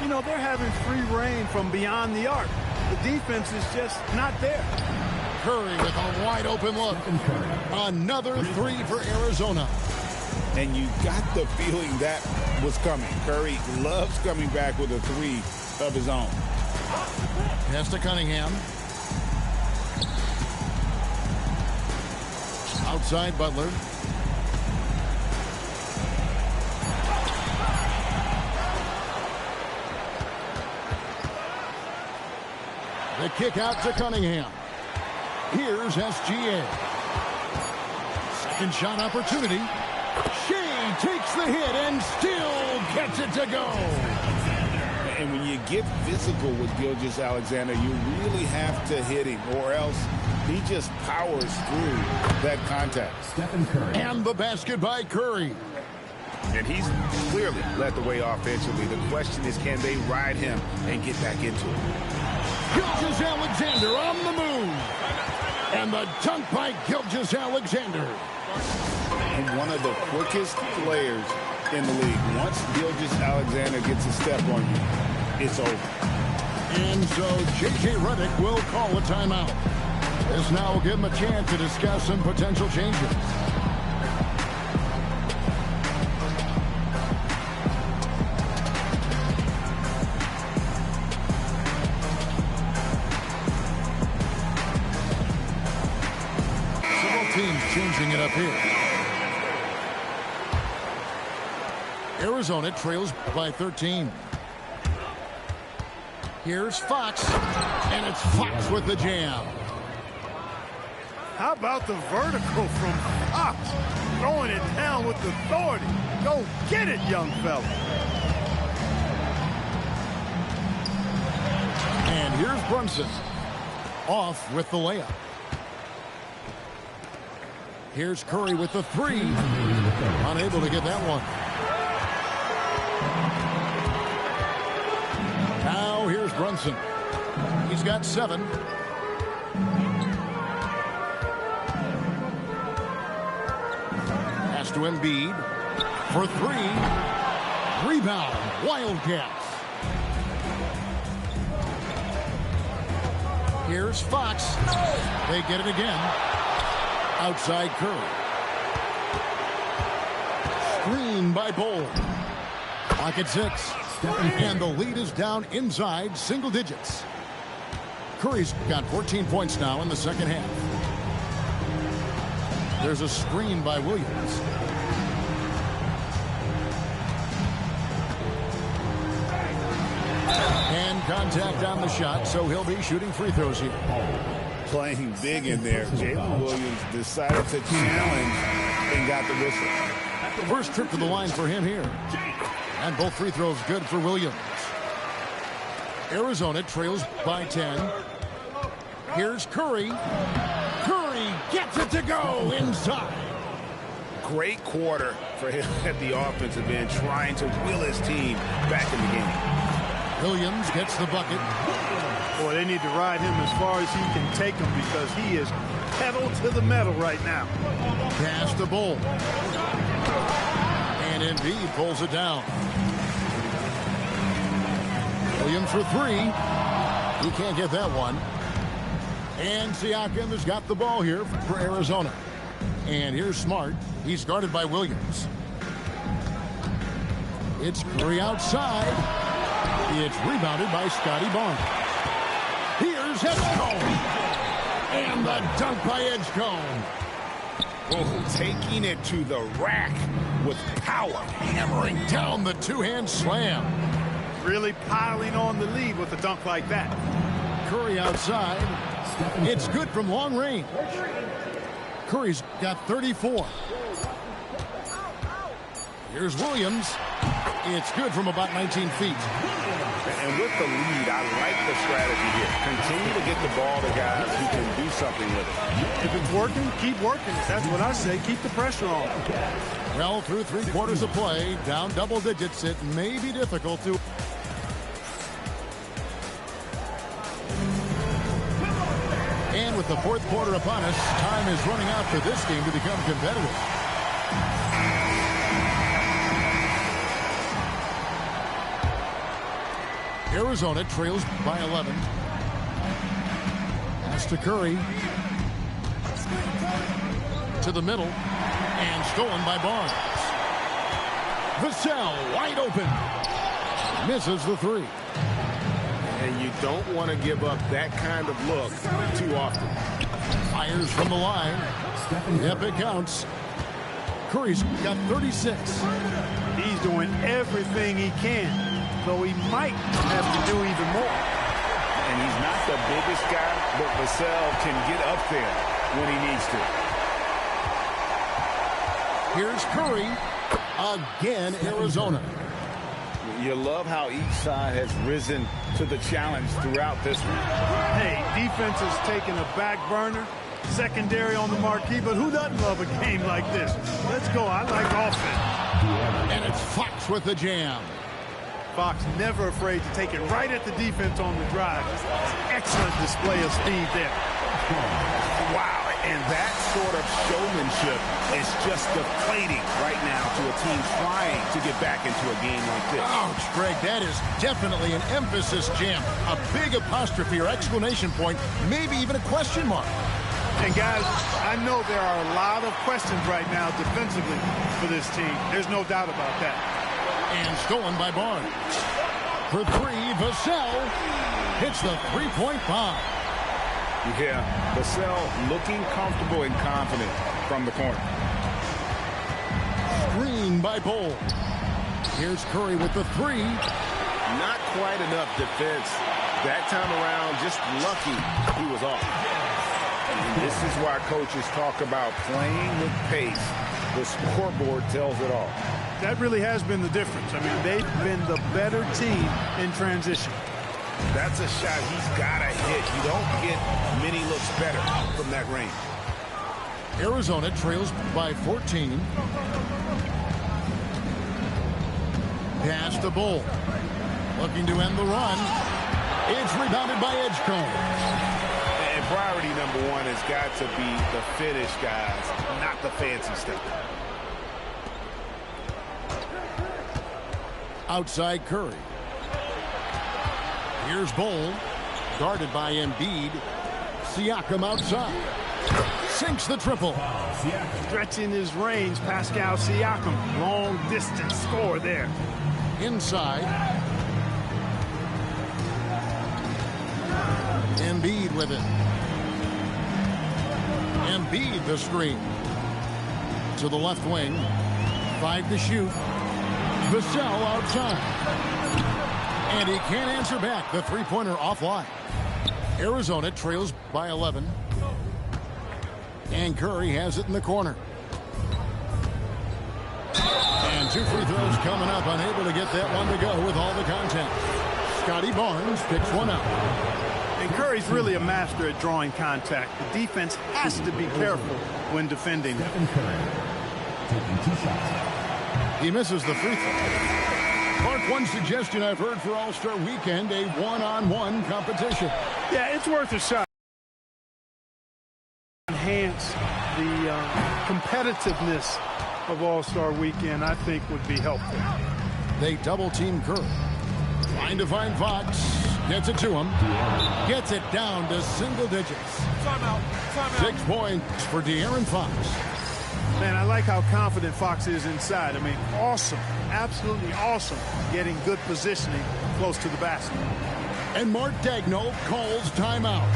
You know, they're having free reign from beyond the arc. The defense is just not there. Curry with a wide open look. Another 3 for Arizona. And you got the feeling that was coming. Curry loves coming back with a 3 of his own. Pass to Cunningham. Outside Butler. The kick out to Cunningham. Here's SGA. Second shot opportunity. Shea takes the hit and still gets it to go. And when you get physical with Gilgeous-Alexander, you really have to hit him, or else he just powers through that contact. Stephen Curry. And the basket by Curry. And he's clearly led the way offensively. The question is, can they ride him and get back into it? Gilgeous-Alexander on the move. And the dunk by Gilgeous-Alexander. And one of the quickest players in the league. Once Gilgeous-Alexander gets a step on you, it's over. And so J.J. Redick will call a timeout. This now will give him a chance to discuss some potential changes. Switching it up here. Arizona trails by 13. Here's Fox, and it's Fox with the jam. How about the vertical from Fox? Throwing it down with authority. Go get it, young fella. And here's Brunson. Off with the layup. Here's Curry with the three. Unable to get that one. Now here's Brunson. He's got 7. Pass to Embiid for 3. Rebound. Wildcats. Here's Fox. They get it again. Outside Curry. Screen by Bol. Clock at 6. And the lead is down inside single digits. Curry's got 14 points now in the second half. There's a screen by Williams. And contact on the shot, so he'll be shooting free throws here. Playing big in there. Jalen Williams decided to challenge and got the whistle. First trip to the line for him here. And both free throws good for Williams. Arizona trails by 10. Here's Curry. Curry gets it to go inside. Great quarter for him at the offensive end, trying to will his team back in the game. Williams gets the bucket. Boy, they need to ride him as far as he can take him because he is pedal to the metal right now. Pass the Bol. And Embiid pulls it down. Williams for 3. He can't get that one. And Siakam has got the ball here for Arizona. And here's Smart. He's guarded by Williams. It's Curry outside. It's rebounded by Scotty Barnes. Here's Edgecombe. And the dunk by Edgecombe. Oh, taking it to the rack with power. Hammering down the two-hand slam. Really piling on the lead with a dunk like that. Curry outside. It's good from long range. Curry's got 34. Here's Williams. It's good from about 19 feet. And with the lead, I like the strategy here. Continue to get the ball to guys who can do something with it. If it's working, keep working. That's what I say. Keep the pressure on. Well, through 3 quarters of play, down double digits, it may be difficult to... And with the fourth quarter upon us, time is running out for this game to become competitive. Arizona trails by 11. Pass to Curry. To the middle. And stolen by Barnes. Vassell wide open. Misses the 3. And you don't want to give up that kind of look too often. Fires from the line. Yep, it counts. Curry's got 36. He's doing everything he can, though he might have to do even more. And he's not the biggest guy, but Vassell can get up there when he needs to. Here's Curry. Again, Arizona. You love how each side has risen to the challenge throughout this one. Hey, defense has taken a back burner, secondary on the marquee, but who doesn't love a game like this? Let's go. I like offense. And it's Fox with the jam. Fox never afraid to take it right at the defense on the drive. Excellent display of speed there. Wow, and that sort of showmanship is just deflating right now to a team trying to get back into a game like this. Ouch, Greg, that is definitely an emphasis jam. A big apostrophe or exclamation point, maybe even a question mark. And guys, I know there are a lot of questions right now defensively for this team. There's no doubt about that. And stolen by Barnes. For 3, Vassell hits the three-point bomb. Yeah, Vassell looking comfortable and confident. from the corner. Screen by Bol. Here's Curry with the three. Not quite enough defense. That time around, just lucky he was off. And this is why coaches talk about playing with pace. The scoreboard tells it all. That really has been the difference. I mean, they've been the better team in transition. That's a shot he's got to hit. You don't get many looks better from that range. Arizona trails by 14. Pass to Bol. Looking to end the run. It's rebounded by Edgecombe. And priority number one has got to be the finish, guys, not the fancy stuff. Outside Curry. Here's Bol. Guarded by Embiid. Siakam outside. Sinks the triple. Stretching his range, Pascal Siakam. Long distance score there. Inside. Embiid with it. Embiid the screen. To the left wing. 5 to shoot. Vassell outside. And he can't answer back. The three-pointer offline. Arizona trails by 11. And Curry has it in the corner. And 2 free throws coming up. Unable to get that one to go with all the contact. Scotty Barnes picks one up. And Curry's really a master at drawing contact. The defense has to be careful when defending. Stephen Curry taking 2 shots. He misses the free throw. Mark, one suggestion I've heard for All-Star Weekend, a one-on-one competition. Yeah, it's worth a shot. Enhance the competitiveness of All-Star Weekend, I think, would be helpful. They double-team Curry. Trying to find Fox. Gets it to him. Gets it down to single digits. Timeout. 6 points for De'Aaron Fox. Man, I like how confident Fox is inside. I mean, awesome. Absolutely awesome. Getting good positioning close to the basket. And Mark Daigneault calls timeout.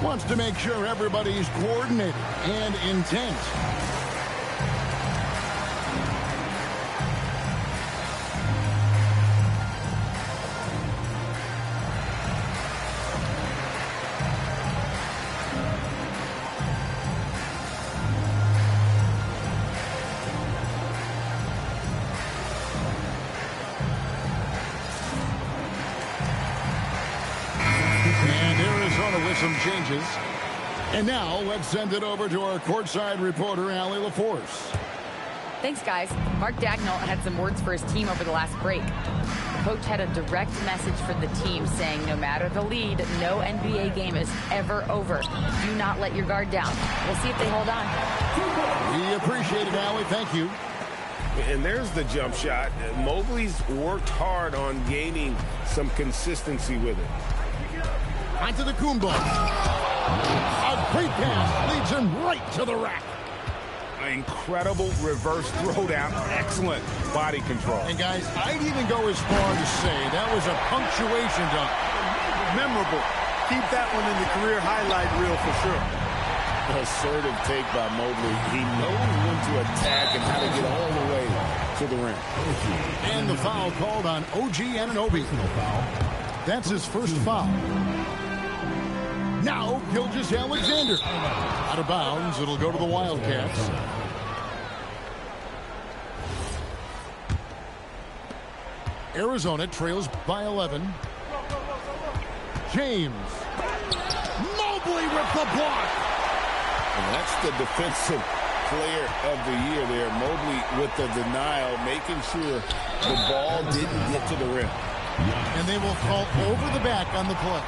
Wants to make sure everybody's coordinated and intent. Some changes. And now let's send it over to our courtside reporter, Allie LaForce. Thanks, guys. Mark Daigneault had some words for his team over the last break. The coach had a direct message for the team saying no matter the lead, no NBA game is ever over. Do not let your guard down. We'll see if they hold on. We appreciate it, Allie. Thank you. And there's the jump shot. Mobley's worked hard on gaining some consistency with it. Onto the Kumba. A great pass leads him right to the rack. Incredible reverse throwdown. Excellent body control. And guys, I'd even go as far to say that was a punctuation dunk. Memorable. Keep that one in the career highlight reel for sure. Assertive take by Mobley. He knows when to attack and how to get all the way to the rim. And the foul called on OG Anunoby. That's his first foul. Now, Gilgeous-Alexander. Out of bounds, it'll go to the Wildcats. Arizona trails by 11. James. Mobley with the block. And that's the defensive player of the year there. Mobley with the denial, making sure the ball didn't get to the rim. And they will call over the back on the play.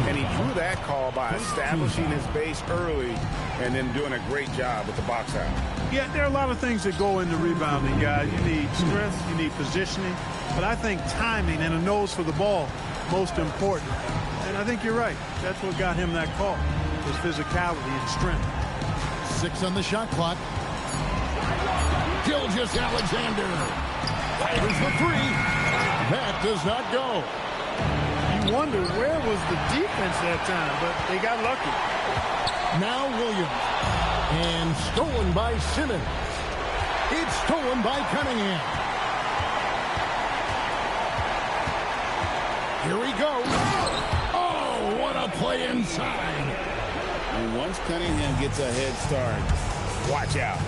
And he drew that call by establishing his base early and then doing a great job with the box out. Yeah, there are a lot of things that go into rebounding, guys. You need strength, you need positioning, but I think timing and a nose for the ball, most important. And I think you're right. That's what got him that call, was physicality and strength. 6 on the shot clock. Gilgeous-Alexander. Fires the 3. That does not go. You wonder where was the defense that time, but they got lucky. Now Williams. And stolen by Simmons. It's stolen by Cunningham. Here he goes. Oh, what a play inside. And once Cunningham gets a head start, watch out.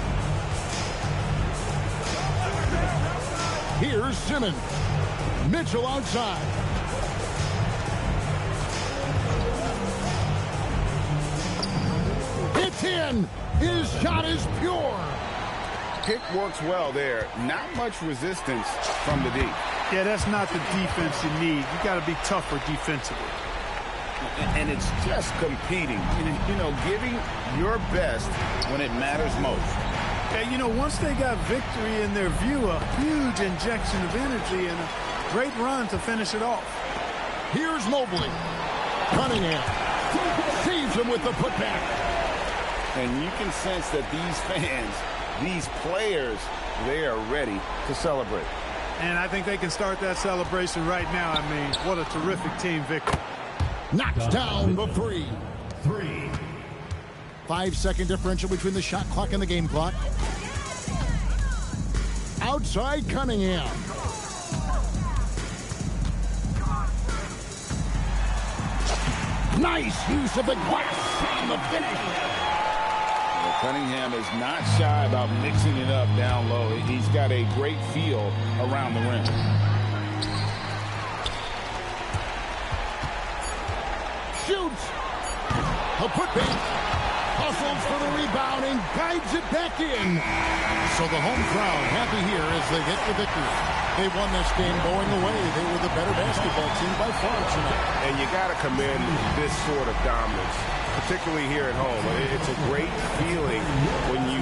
Here's Simmons. Mitchell outside. It's in. His shot is pure. Pick works well there. Not much resistance from the D. Yeah, that's not the defense you need. You got to be tougher defensively. And it's just competing, you know, giving your best when it matters most. Yeah, you know, once they got victory in their view, a huge injection of energy and a great run to finish it off. Here's Mobley. Cunningham saves him with the putback. And you can sense that these fans, these players, they are ready to celebrate. And I think they can start that celebration right now. I mean, what a terrific team victory. Knocks down the three. 5-second differential between the shot clock and the game clock. Outside Cunningham. Nice use of the glass on the finish. Cunningham is not shy about mixing it up down low. He's got a great feel around the rim. Shoots. A putback. Hustles for the rebound and guides it back in. So the home crowd happy here as they get the victory. They won this game going away. They were the better basketball team by far tonight. And you got to commend this sort of dominance, particularly here at home. It's a great feeling when you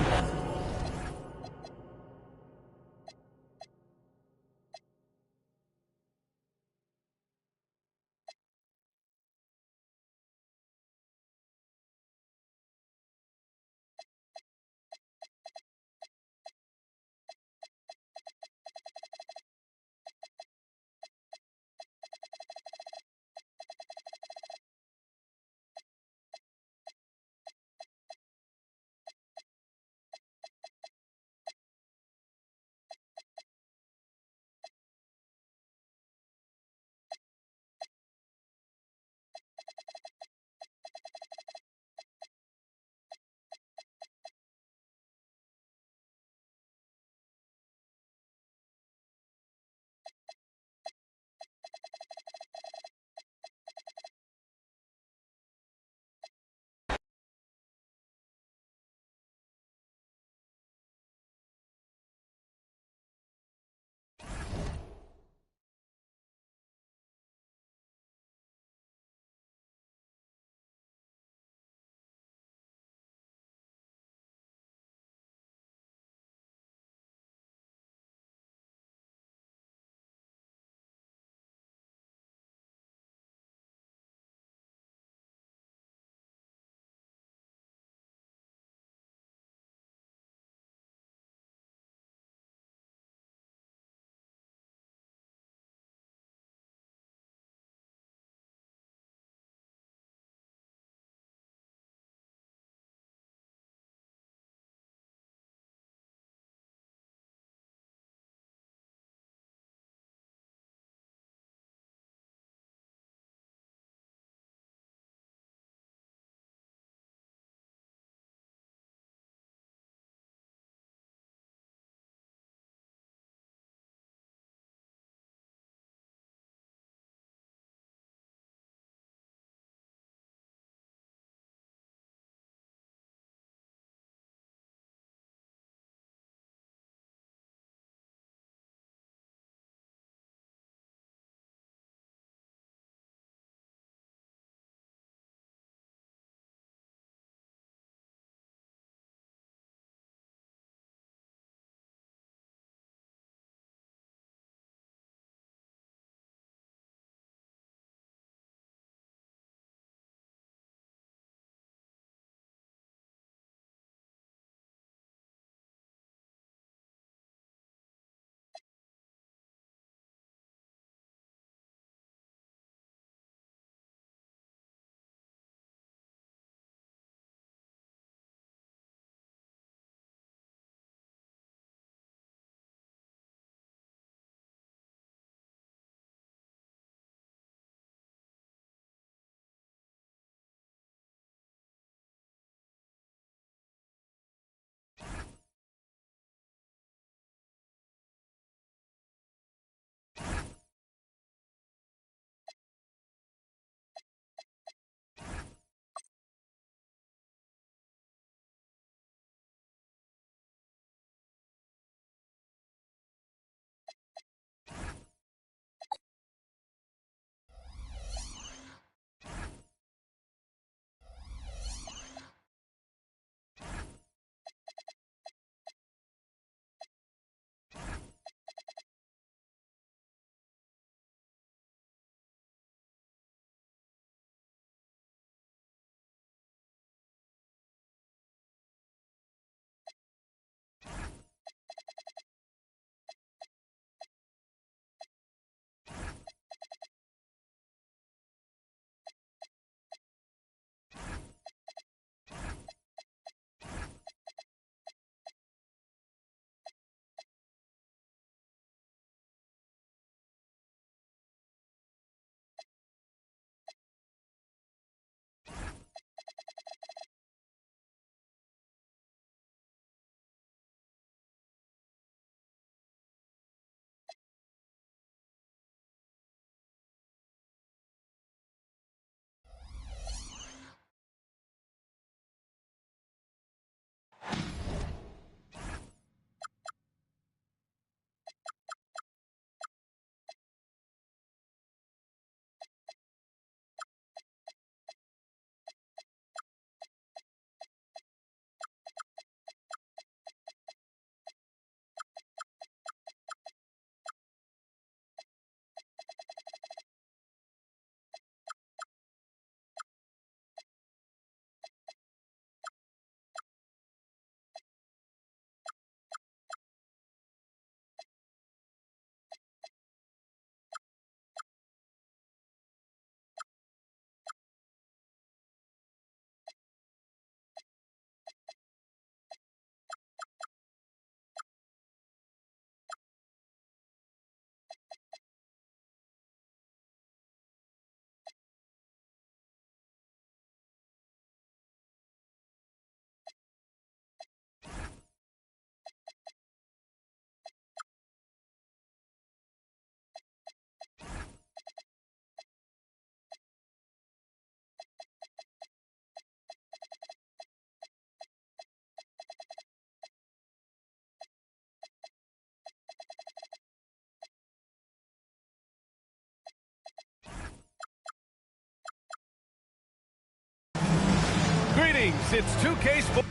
Greetings, it's 2K Sports.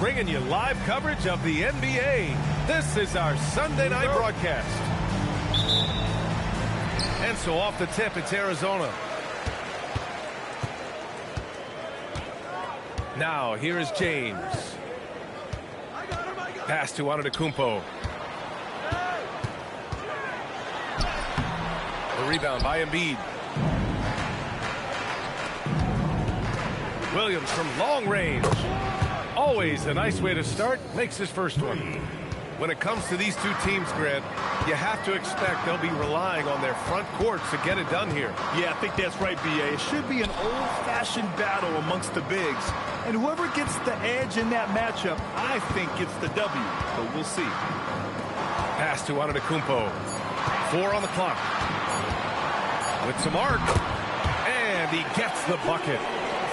Bringing you live coverage of the NBA. This is our Sunday night broadcast. And so off the tip, it's Arizona. Now, here is James. Pass to Antetokounmpo. The rebound by Embiid. Williams from long range. Always a nice way to start. Makes his first one. When it comes to these two teams, Grant, you have to expect they'll be relying on their front courts to get it done here. Yeah, I think that's right, B.A. It should be an old-fashioned battle amongst the bigs. And whoever gets the edge in that matchup, I think gets the W. But we'll see. Pass to Antetokounmpo. 4 on the clock. With some arc. And he gets the bucket.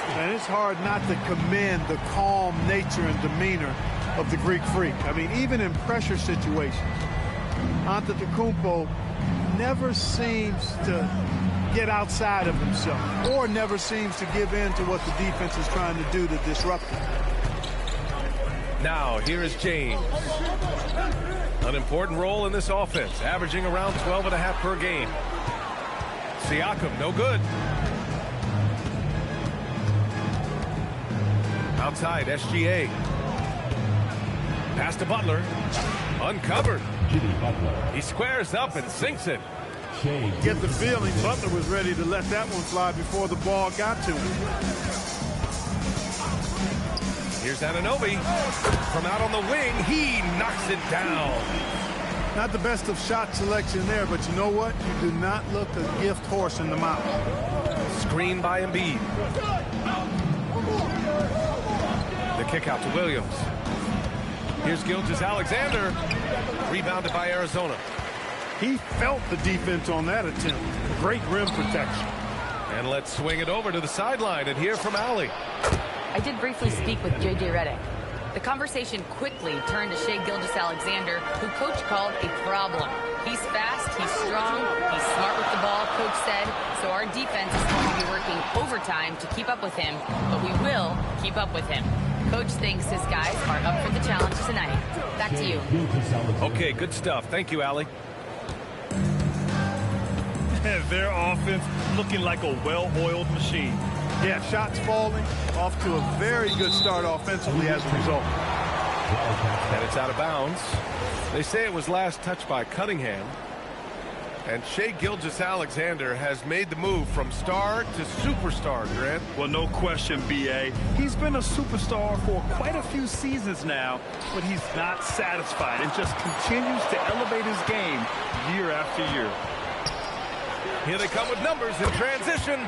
And it's hard not to commend the calm nature and demeanor of the Greek Freak. I mean, even in pressure situations, Antetokounmpo never seems to get outside of himself or never seems to give in to what the defense is trying to do to disrupt him. Now, here is James. An important role in this offense, averaging around 12.5 per game. Siakam, no good. Outside, SGA. Pass to Butler. Uncovered. Jimmy Butler. He squares up and sinks it. Get the feeling Butler was ready to let that one fly before the ball got to him. Here's Anunoby. From out on the wing, he knocks it down. Not the best of shot selection there, but you know what? You do not look a gift horse in the mouth. Screen by Embiid. The kick out to Williams. Here's Gilgeous-Alexander. Rebounded by Arizona. He felt the defense on that attempt. Great rim protection. And let's swing it over to the sideline and hear from Allie. I did briefly speak with J.J. Redick. The conversation quickly turned to Shai Gilgeous-Alexander, who Coach called a problem. He's fast, he's strong, he's smart with the ball, Coach said, so our defense is going to be working overtime to keep up with him, but we will keep up with him. Coach thinks his guys are up for the challenge tonight. Back to you. Okay, good stuff. Thank you, Allie. Their offense looking like a well-oiled machine. Yeah, shots falling, off to a very good start offensively as a result. And it's out of bounds. They say it was last touched by Cunningham. And Shai Gilgeous-Alexander has made the move from star to superstar, Grant. Well, no question, B.A. He's been a superstar for quite a few seasons now, but he's not satisfied and just continues to elevate his game year after year. Here they come with numbers in transition.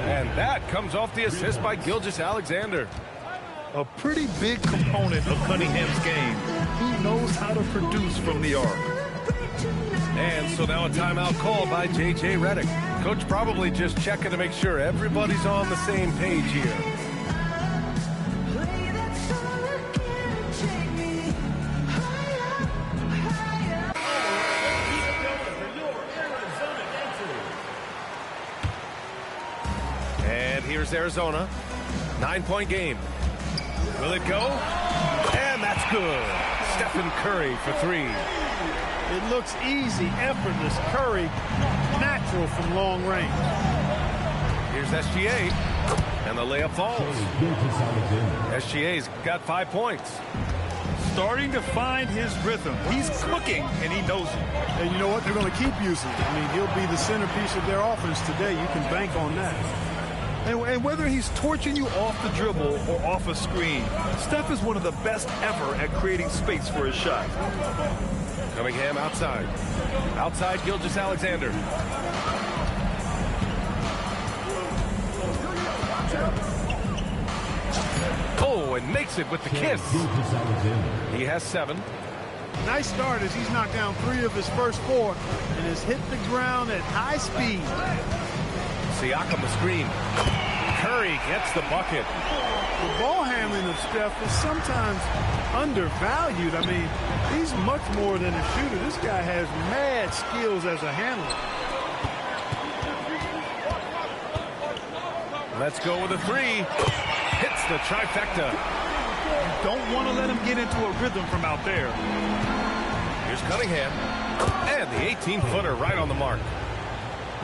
And that comes off the assist by Gilgeous-Alexander. A pretty big component of Cunningham's game. He knows how to produce from the arc. And so now a timeout called by J.J. Redick. Coach probably just checking to make sure everybody's on the same page here. And here's Arizona. 9-point game. Will it go? And that's good. Stephen Curry for three. It looks easy, effortless. Curry, natural from long range. Here's SGA, and the layup falls. SGA's got 5 points. Starting to find his rhythm. He's cooking, and he knows it. And you know what? They're going to keep using it. I mean, he'll be the centerpiece of their offense today. You can bank on that. And whether he's torching you off the dribble or off a screen, Steph is one of the best ever at creating space for his shot. Cunningham outside. Outside Gilgeous-Alexander. Oh, and makes it with the kiss. He has 7. Nice start as he's knocked down 3 of his first 4 and has hit the ground at high speed. Siakam the screen. Curry gets the bucket. The ball handling of Steph is sometimes undervalued. I mean, he's much more than a shooter. This guy has mad skills as a handler. Let's go with a 3. Hits the trifecta. You don't want to let him get into a rhythm from out there. Here's Cunningham. And the 18-footer right on the mark.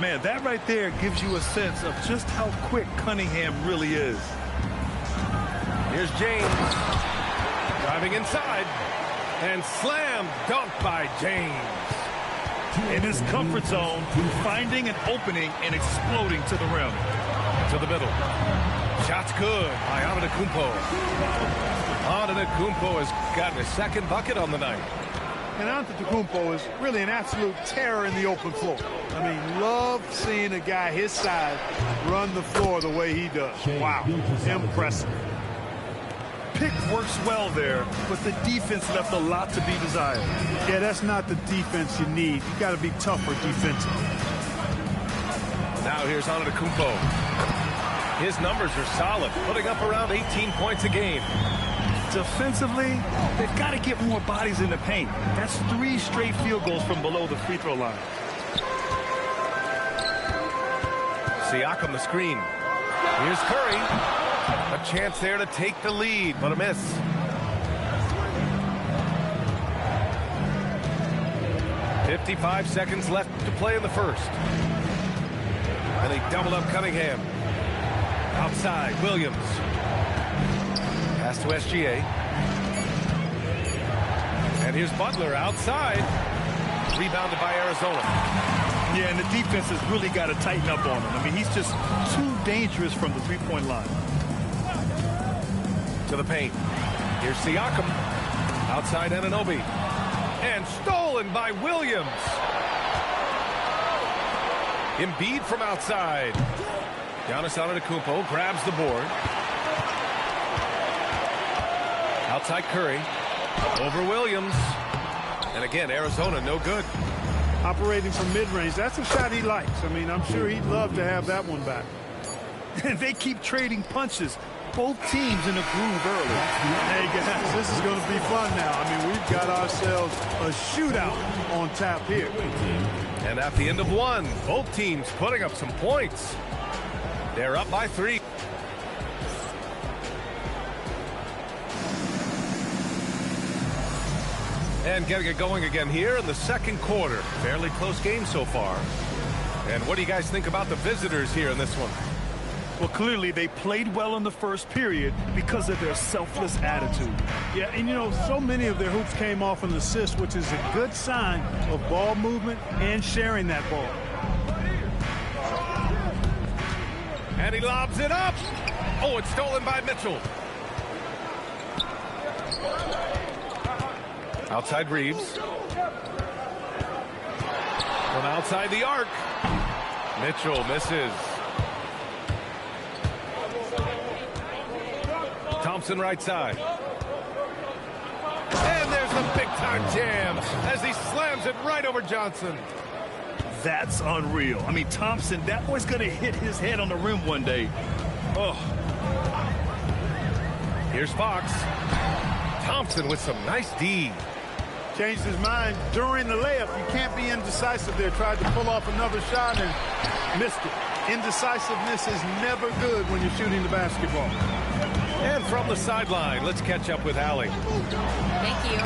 Man, that right there gives you a sense of just how quick Cunningham really is. Here's James. Driving inside. And slam dunk by James. In his comfort zone, finding an opening and exploding to the rim. To the middle. Shot's good by Antetokounmpo. Antetokounmpo has gotten his 2nd bucket on the night. And Antetokounmpo is really an absolute terror in the open floor. I mean, love seeing a guy his size run the floor the way he does. Wow, impressive. Pick works well there, but the defense left a lot to be desired. Yeah, that's not the defense you need. You got to be tougher defensively. Now here's Antetokounmpo. His numbers are solid, putting up around 18 points a game. Defensively, they've got to get more bodies in the paint. That's 3 straight field goals from below the free throw line. Siakam the screen. Here's Curry. A chance there to take the lead, but a miss. .55 seconds left to play in the first. And they double up Cunningham. Outside, Williams. Pass to SGA. And here's Butler outside. Rebounded by Arizona. Yeah, and the defense has really got to tighten up on him. I mean, he's just too dangerous from the three-point line. To the paint. Here's Siakam. Outside Anunoby. And stolen by Williams. Embiid from outside. Giannis Antetokounmpo grabs the board. Outside Curry. Over Williams. And again, Arizona no good. Operating from mid-range, that's a shot he likes. I mean, I'm sure he'd love to have that one back. And they keep trading punches. Both teams in the groove early. Hey, guys, this is going to be fun now. I mean, we've got ourselves a shootout on tap here. And at the end of 1, both teams putting up some points. They're up by 3. And getting it going again here in the second quarter. Fairly close game so far. And what do you guys think about the visitors here in this one? Well, clearly they played well in the first period because of their selfless attitude. Yeah, and you know, so many of their hoops came off an assist, which is a good sign of ball movement and sharing that ball. And he lobs it up. Oh, it's stolen by Mitchell. Outside Reeves. From outside the arc. Mitchell misses. Thompson right side. And there's the big-time jam as he slams it right over Johnson. That's unreal. I mean, Thompson, that boy's going to hit his head on the rim one day. Oh. Here's Fox. Thompson with some nice D. Changed his mind during the layup. You can't be indecisive there. Tried to pull off another shot and missed it. Indecisiveness is never good when you're shooting the basketball. And from the sideline, let's catch up with Allie. Thank you.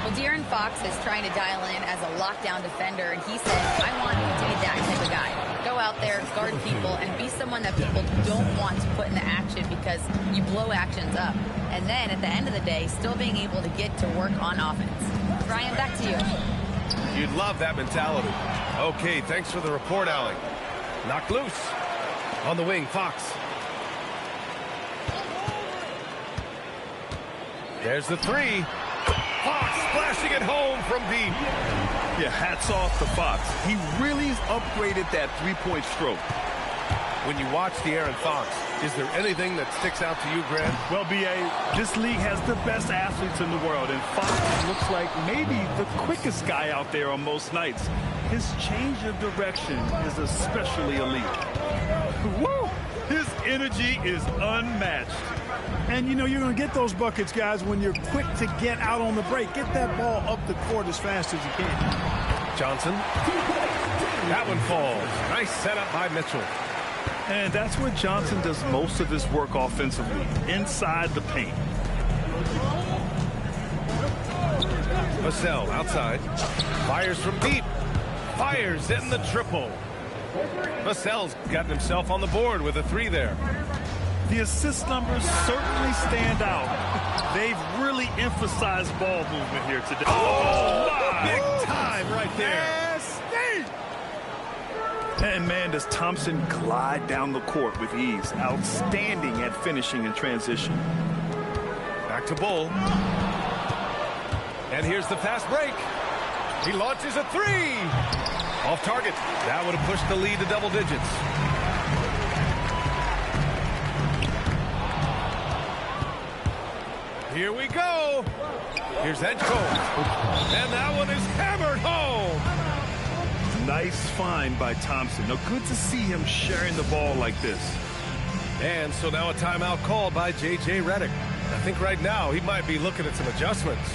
Well, De'Aaron Fox is trying to dial in as a lockdown defender, and he said, I want you to be that type of guy. Go out there, guard people, and be someone that people don't want to put in the action because you blow actions up. And then at the end of the day, still being able to get to work on offense. Ryan, back to you. You'd love that mentality. Okay, thanks for the report, Allie. Knocked loose. On the wing, Fox. There's the three. Fox splashing it home from deep. Yeah, hats off to Fox. He really upgraded that three-point stroke. When you watch De'Aaron Fox, is there anything that sticks out to you, Grant? Well, B.A., this league has the best athletes in the world, and Fox looks like maybe the quickest guy out there on most nights. His change of direction is especially elite. Woo! His energy is unmatched. And, you know, you're going to get those buckets, guys, when you're quick to get out on the break. Get that ball up the court as fast as you can. Johnson. That one falls. Nice setup by Mitchell. And that's where Johnson does most of his work offensively, inside the paint. Vassell outside. Fires from deep. Fires in the triple. Vassell's gotten himself on the board with a three there. The assist numbers certainly stand out. They've really emphasized ball movement here today. Oh, my. Big time right there. And, man, does Thompson glide down the court with ease. Outstanding at finishing in transition. Back to Bull. And here's the fast break. He launches a three. Off target. That would have pushed the lead to double digits. Here we go. Here's Edgecombe. And that one is hammered home. Nice find by Thompson. Now, good to see him sharing the ball like this. And so now a timeout called by J.J. Redick. I think right now he might be looking at some adjustments.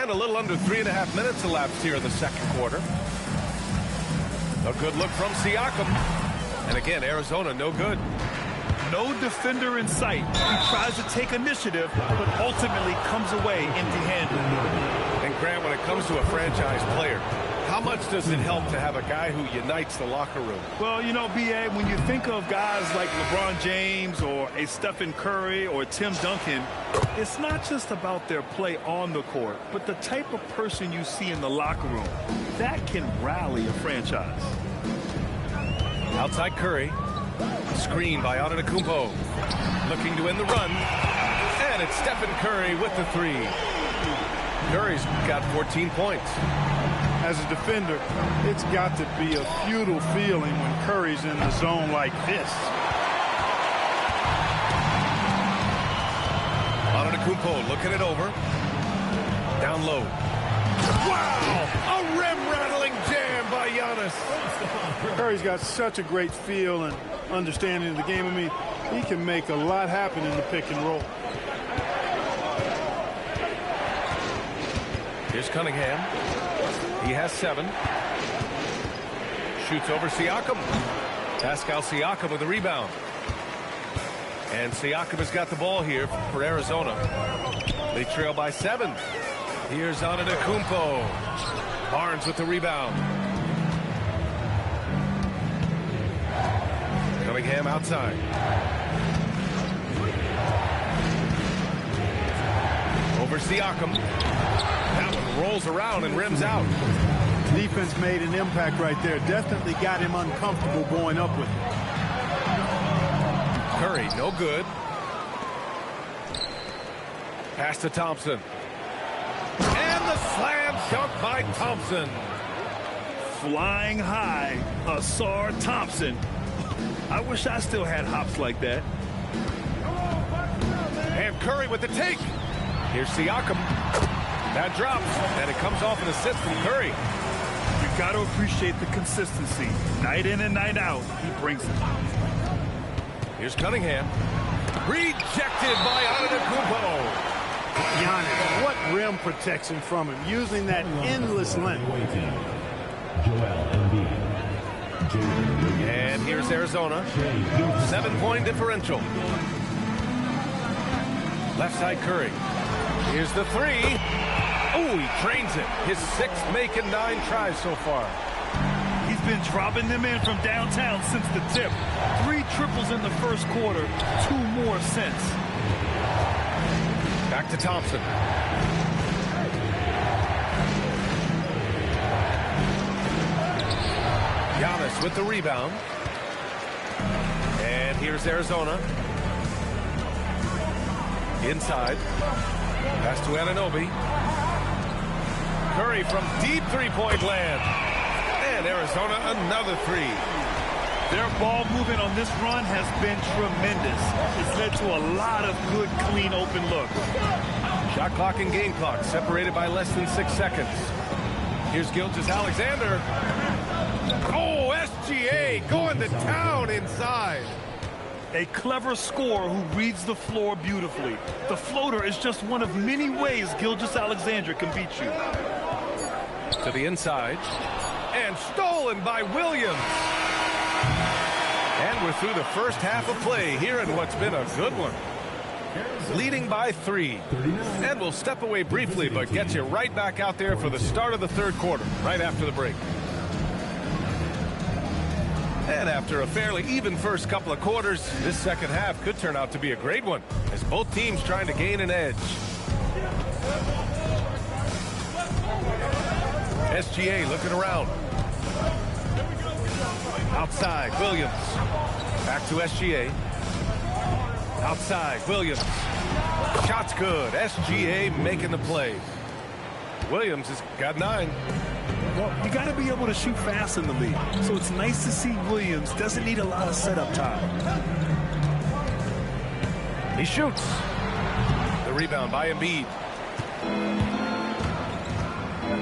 A little under 3.5 minutes elapsed here in the second quarter. A good look from Siakam. And again, Arizona no good. No defender in sight. He tries to take initiative, but ultimately comes away empty-handed. And Grant, when it comes to a franchise player, how much does it help to have a guy who unites the locker room? Well, you know, B.A., when you think of guys like LeBron James or a Stephen Curry or Tim Duncan, it's not just about their play on the court, but the type of person you see in the locker room. That can rally a franchise. Outside Curry. Screen by Antetokounmpo. Looking to end the run. And it's Stephen Curry with the three. Curry's got 14 points. As a defender, it's got to be a futile feeling when Curry's in the zone like this. Antetokounmpo looking it over. Down low. Wow! A rim-rattling jam by Giannis. Curry's got such a great feel and understanding of the game. I mean, he can make a lot happen in the pick and roll. Here's Cunningham. He has 7. Shoots over Siakam. Pascal Siakam with the rebound. And Siakam has got the ball here for Arizona. They trail by 7. Here's Antetokounmpo. Barnes with the rebound. Cunningham outside. Over Siakam. That one rolls around and rims out. Defense made an impact right there. Definitely got him uncomfortable going up with it. Curry, no good. Pass to Thompson. And the slam dunk by Thompson. Flying high, Ausar Thompson. I wish I still had hops like that. And Curry with the take. Here's Siakam. That drops, and it comes off an assist from Curry. You've got to appreciate the consistency. Night in and night out, he brings it. Here's Cunningham. Rejected by Antetokounmpo. Giannis, what rim protection from him, using that endless length. And here's Arizona. 7-point differential. Left side Curry. Here's the 3. Oh, he trains it. His 6th make and 9 tries so far. He's been dropping them in from downtown since the tip. 3 triples in the first quarter, 2 more since. Back to Thompson. Giannis with the rebound. And here's Arizona. Inside. Pass to Anunoby. Curry from deep three-point land. And Arizona another 3. Their ball movement on this run has been tremendous. It's led to a lot of good, clean, open looks. Shot clock and game clock separated by less than 6 seconds. Here's Gilgeous-Alexander. Oh, SGA going to town inside. A clever scorer who reads the floor beautifully. The floater is just one of many ways Gilgeous-Alexander can beat you. To the inside. And stolen by Williams. And we're through the first half of play here in what's been a good one. Leading by 3. And we'll step away briefly, but get you right back out there for the start of the third quarter, right after the break. And after a fairly even first couple of quarters, this second half could turn out to be a great one, as both teams trying to gain an edge. SGA looking around. Outside, Williams. Back to SGA. Outside, Williams. Shot's good. SGA making the play. Williams has got 9. Well, you got to be able to shoot fast in the league. So it's nice to see Williams doesn't need a lot of setup time. He shoots. The rebound by Embiid.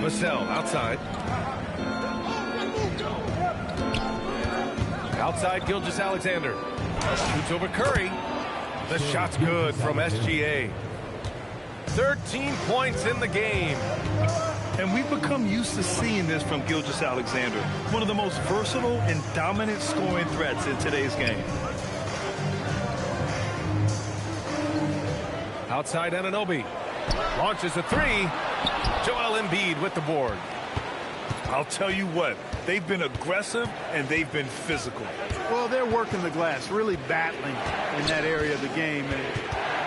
Vassell outside. Outside Gilgeous-Alexander. Shoots over Curry. The shot's good from SGA. 13 points in the game. And we've become used to seeing this from Gilgeous-Alexander, one of the most versatile and dominant scoring threats in today's game. Outside Anunoby. Launches a 3. Joel Embiid with the board. I'll tell you what, they've been aggressive and they've been physical. Well, they're working the glass, really battling in that area of the game, and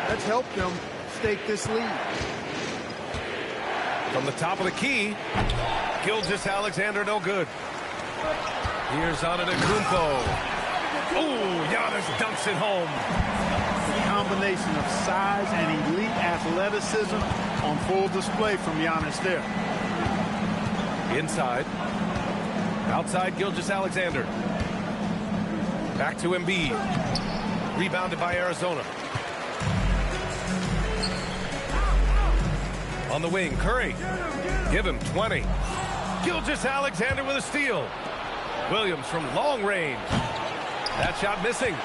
that's helped them stake this lead. From the top of the key, Gilgeous-Alexander no good. Here's Antetokounmpo. Oh, Giannis dunks it home. Combination of size and elite athleticism on full display from Giannis there. Inside. Outside Gilgeous-Alexander. Back to Embiid. Rebounded by Arizona. On the wing, Curry. Give him 20. Gilgeous-Alexander with a steal. Williams from long range. That shot missing.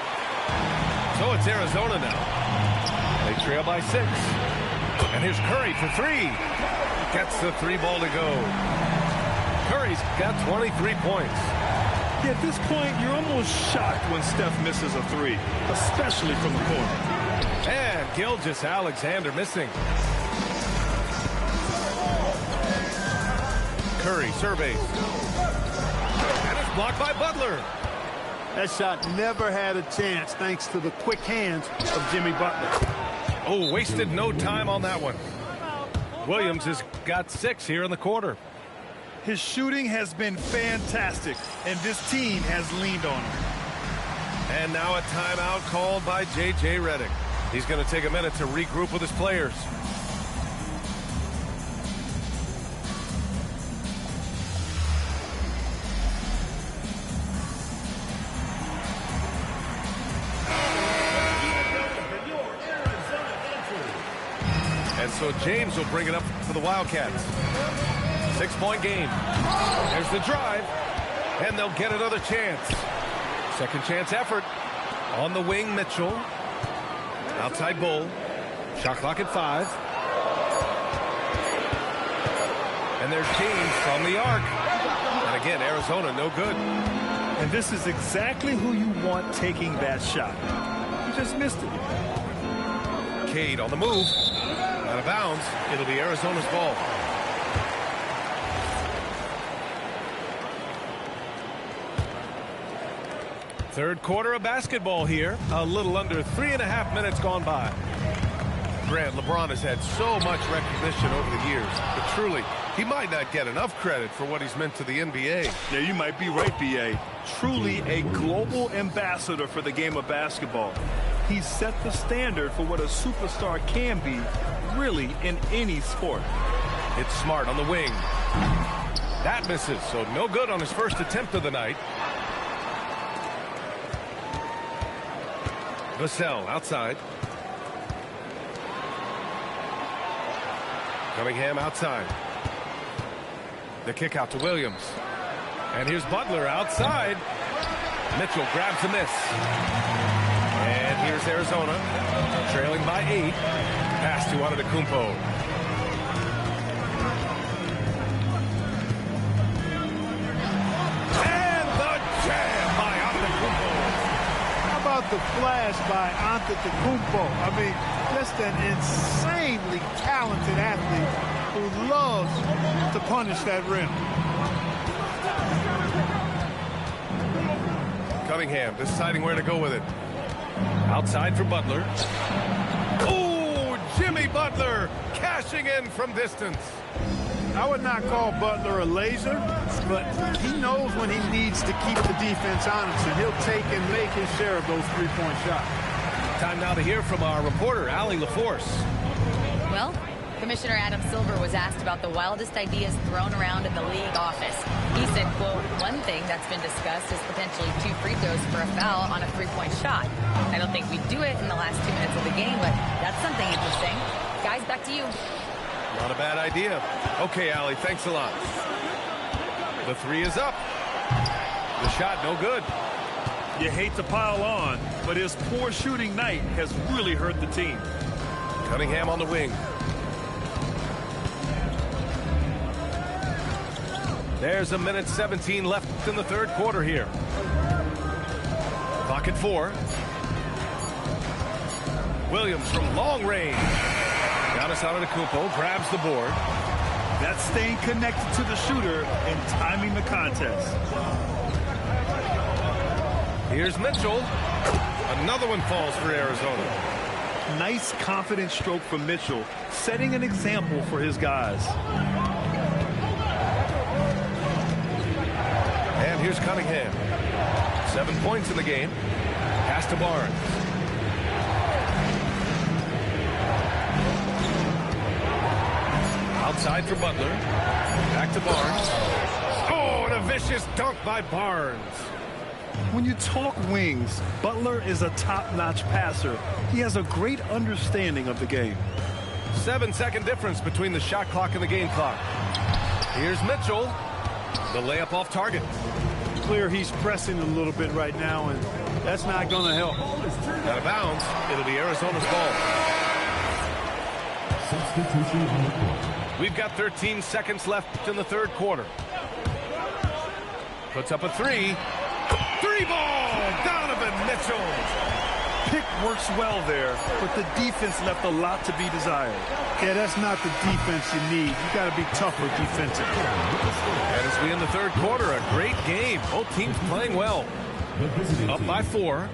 So it's Arizona now. They trail by 6. And here's Curry for 3. Gets the 3 ball to go. Curry's got 23 points. Yeah, at this point, you're almost shocked when Steph misses a three, especially from the corner. And Gilgeous-Alexander missing. Curry surveys. And it's blocked by Butler. That shot never had a chance thanks to the quick hands of Jimmy Butler. Oh, wasted no time on that one. Williams has got 6 here in the quarter. His shooting has been fantastic, and this team has leaned on him. And now a timeout called by J.J. Redick. He's going to take a minute to regroup with his players. And so James will bring it up for the Wildcats. 6-point game. There's the drive. And they'll get another chance. Second chance effort. On the wing, Mitchell. Outside Bull. Shot clock at 5. And there's James from the arc. And again, Arizona no good. And this is exactly who you want taking that shot. You just missed it. Cade on the move. Out of bounds. It'll be Arizona's ball. Third quarter of basketball here. A little under 3.5 minutes gone by. Grant, LeBron has had so much recognition over the years, but truly, he might not get enough credit for what he's meant to the NBA. Yeah, you might be right, B.A. Truly a global ambassador for the game of basketball. He's set the standard for what a superstar can be, really, in any sport. It's Smart on the wing. That misses, so no good on his first attempt of the night. Vassell outside. Cunningham outside. The kick out to Williams. And here's Butler outside. Mitchell grabs the miss. And here's Arizona, trailing by 8. Pass to Antetokounmpo. And the jam by Antetokounmpo. How about the flash by Antetokounmpo? I mean, just an insanely talented athlete who loves to punish that rim. Cunningham deciding where to go with it. Outside for Butler. Oh, Jimmy Butler cashing in from distance. I would not call Butler a laser, but he knows when he needs to keep the defense honest, and he'll take and make his share of those three-point shots. Time now to hear from our reporter, Allie LaForce. Well, Commissioner Adam Silver was asked about the wildest ideas thrown around in the league office. He said, quote, one thing that's been discussed is potentially 2 free throws for a foul on a 3-point shot. I don't think we do it in the last 2 minutes of the game, but that's something interesting. Guys, back to you. Not a bad idea. Okay, Allie, thanks a lot. The 3 is up. The shot, no good. You hate to pile on, but his poor shooting night has really hurt the team. Cunningham on the wing. There's 1:17 left in the third quarter here. Clock at 4. Williams from long range. Giannis Antetokounmpo grabs the board. That's staying connected to the shooter and timing the contest. Here's Mitchell. Another one falls for Arizona. Nice, confident stroke from Mitchell, setting an example for his guys. And here's Cunningham. 7 points in the game. Pass to Barnes. Outside for Butler. Back to Barnes. Oh, and a vicious dunk by Barnes. When you talk wings, Butler is a top-notch passer. He has a great understanding of the game. 7-second difference between the shot clock and the game clock. Here's Mitchell. The layup off target. Clear he's pressing a little bit right now, and that's not going to help. Out of bounds. It'll be Arizona's ball. Substitution on the court. We've got 13 seconds left in the third quarter. Puts up a 3. Three ball! Donovan Mitchell! Pick works well there, but the defense left a lot to be desired. Yeah, that's not the defense you need. You got to be tougher defensively. And as we end the third quarter, a great game. Both teams playing well. Up by 4.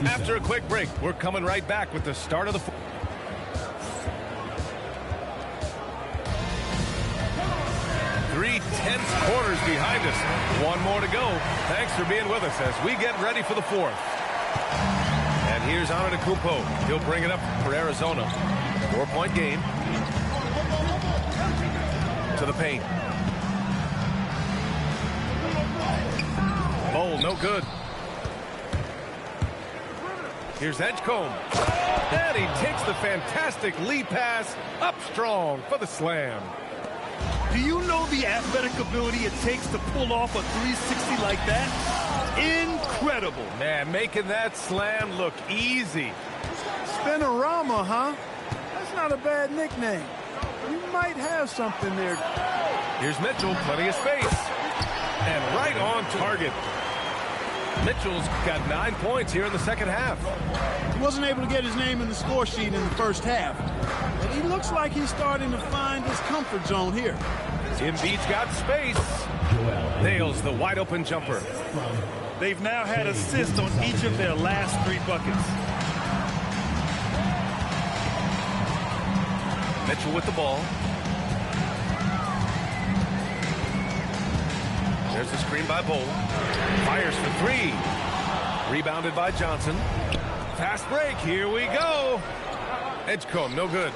After a quick break, we're coming right back with the start of the 3 tense quarters behind us. One more to go. Thanks for being with us as we get ready for the 4th. And here's Antetokounmpo. He'll bring it up for Arizona. 4-point game. To the paint. Bol, no good. Here's Edgecombe. And he takes the fantastic lead pass up strong for the slam. Do you know the athletic ability it takes to pull off a 360 like that? Incredible. Man, making that slam look easy. Spinorama, huh? That's not a bad nickname. You might have something there. Here's Mitchell, plenty of space. And right on target. Mitchell's got 9 points here in the second half. He wasn't able to get his name in the score sheet in the first half. But he looks like he's starting to find his comfort zone here. Embiid's got space. Nails the wide open jumper. They've now had assists on each of their last 3 buckets. Mitchell with the ball. There's the screen by Bol. Fires for 3. Rebounded by Johnson. Fast break. Here we go. Edgecombe, no good.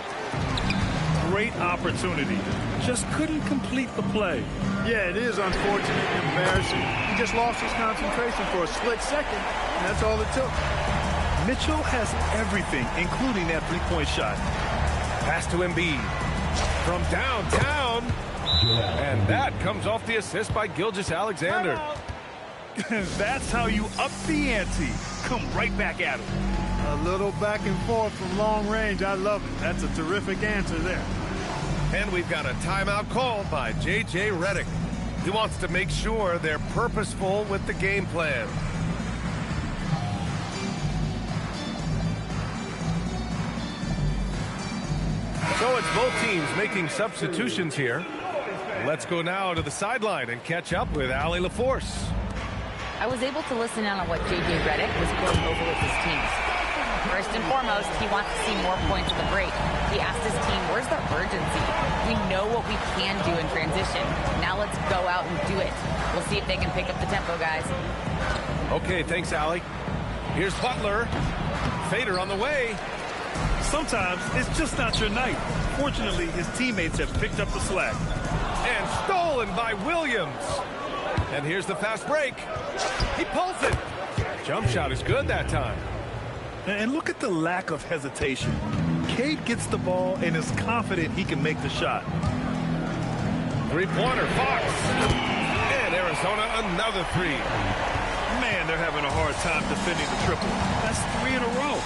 Great opportunity. Just couldn't complete the play. Yeah, it is unfortunate and embarrassing. He just lost his concentration for a split second, and that's all it took. Mitchell has everything, including that 3-point shot. Pass to Embiid. From downtown. And that comes off the assist by Gilgeous-Alexander. That's how you up the ante. Come right back at him. A little back and forth from long range. I love it. That's a terrific answer there. And we've got a timeout called by J.J. Redick. He wants to make sure they're purposeful with the game plan. So it's both teams making substitutions here. Let's go now to the sideline and catch up with Allie LaForce. I was able to listen in on what J.J. Redick was going over with his teams. First and foremost, he wants to see more points at the break. He asked his team, where's the urgency? We know what we can do in transition. Now let's go out and do it. We'll see if they can pick up the tempo, guys. Okay, thanks, Allie. Here's Butler. Fader on the way. Sometimes it's just not your night. Fortunately, his teammates have picked up the slack. And stolen by Williams. And here's the fast break. He pulls it. Jump shot is good that time. And look at the lack of hesitation. Cade gets the ball and is confident he can make the shot. Three-pointer, Fox. And Arizona, another 3. Man, they're having a hard time defending the triple. That's 3 in a row.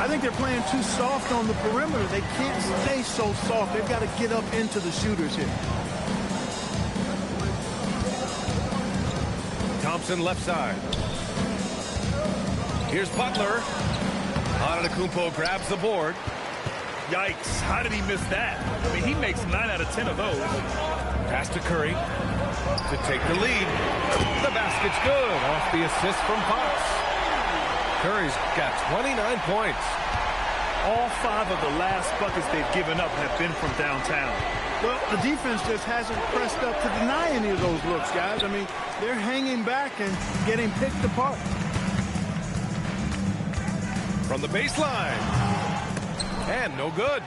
I think they're playing too soft on the perimeter. They can't stay so soft. They've got to get up into the shooters here. Thompson left side. Here's Butler. Antetokounmpo grabs the board. Yikes, how did he miss that? I mean, he makes 9 out of 10 of those. Pass to Curry to take the lead. The basket's good off the assist from Fox. Curry's got 29 points. All 5 of the last buckets they've given up have been from downtown. Well, the defense just hasn't pressed up to deny any of those looks, guys. I mean, they're hanging back and getting picked apart. From the baseline. And no good.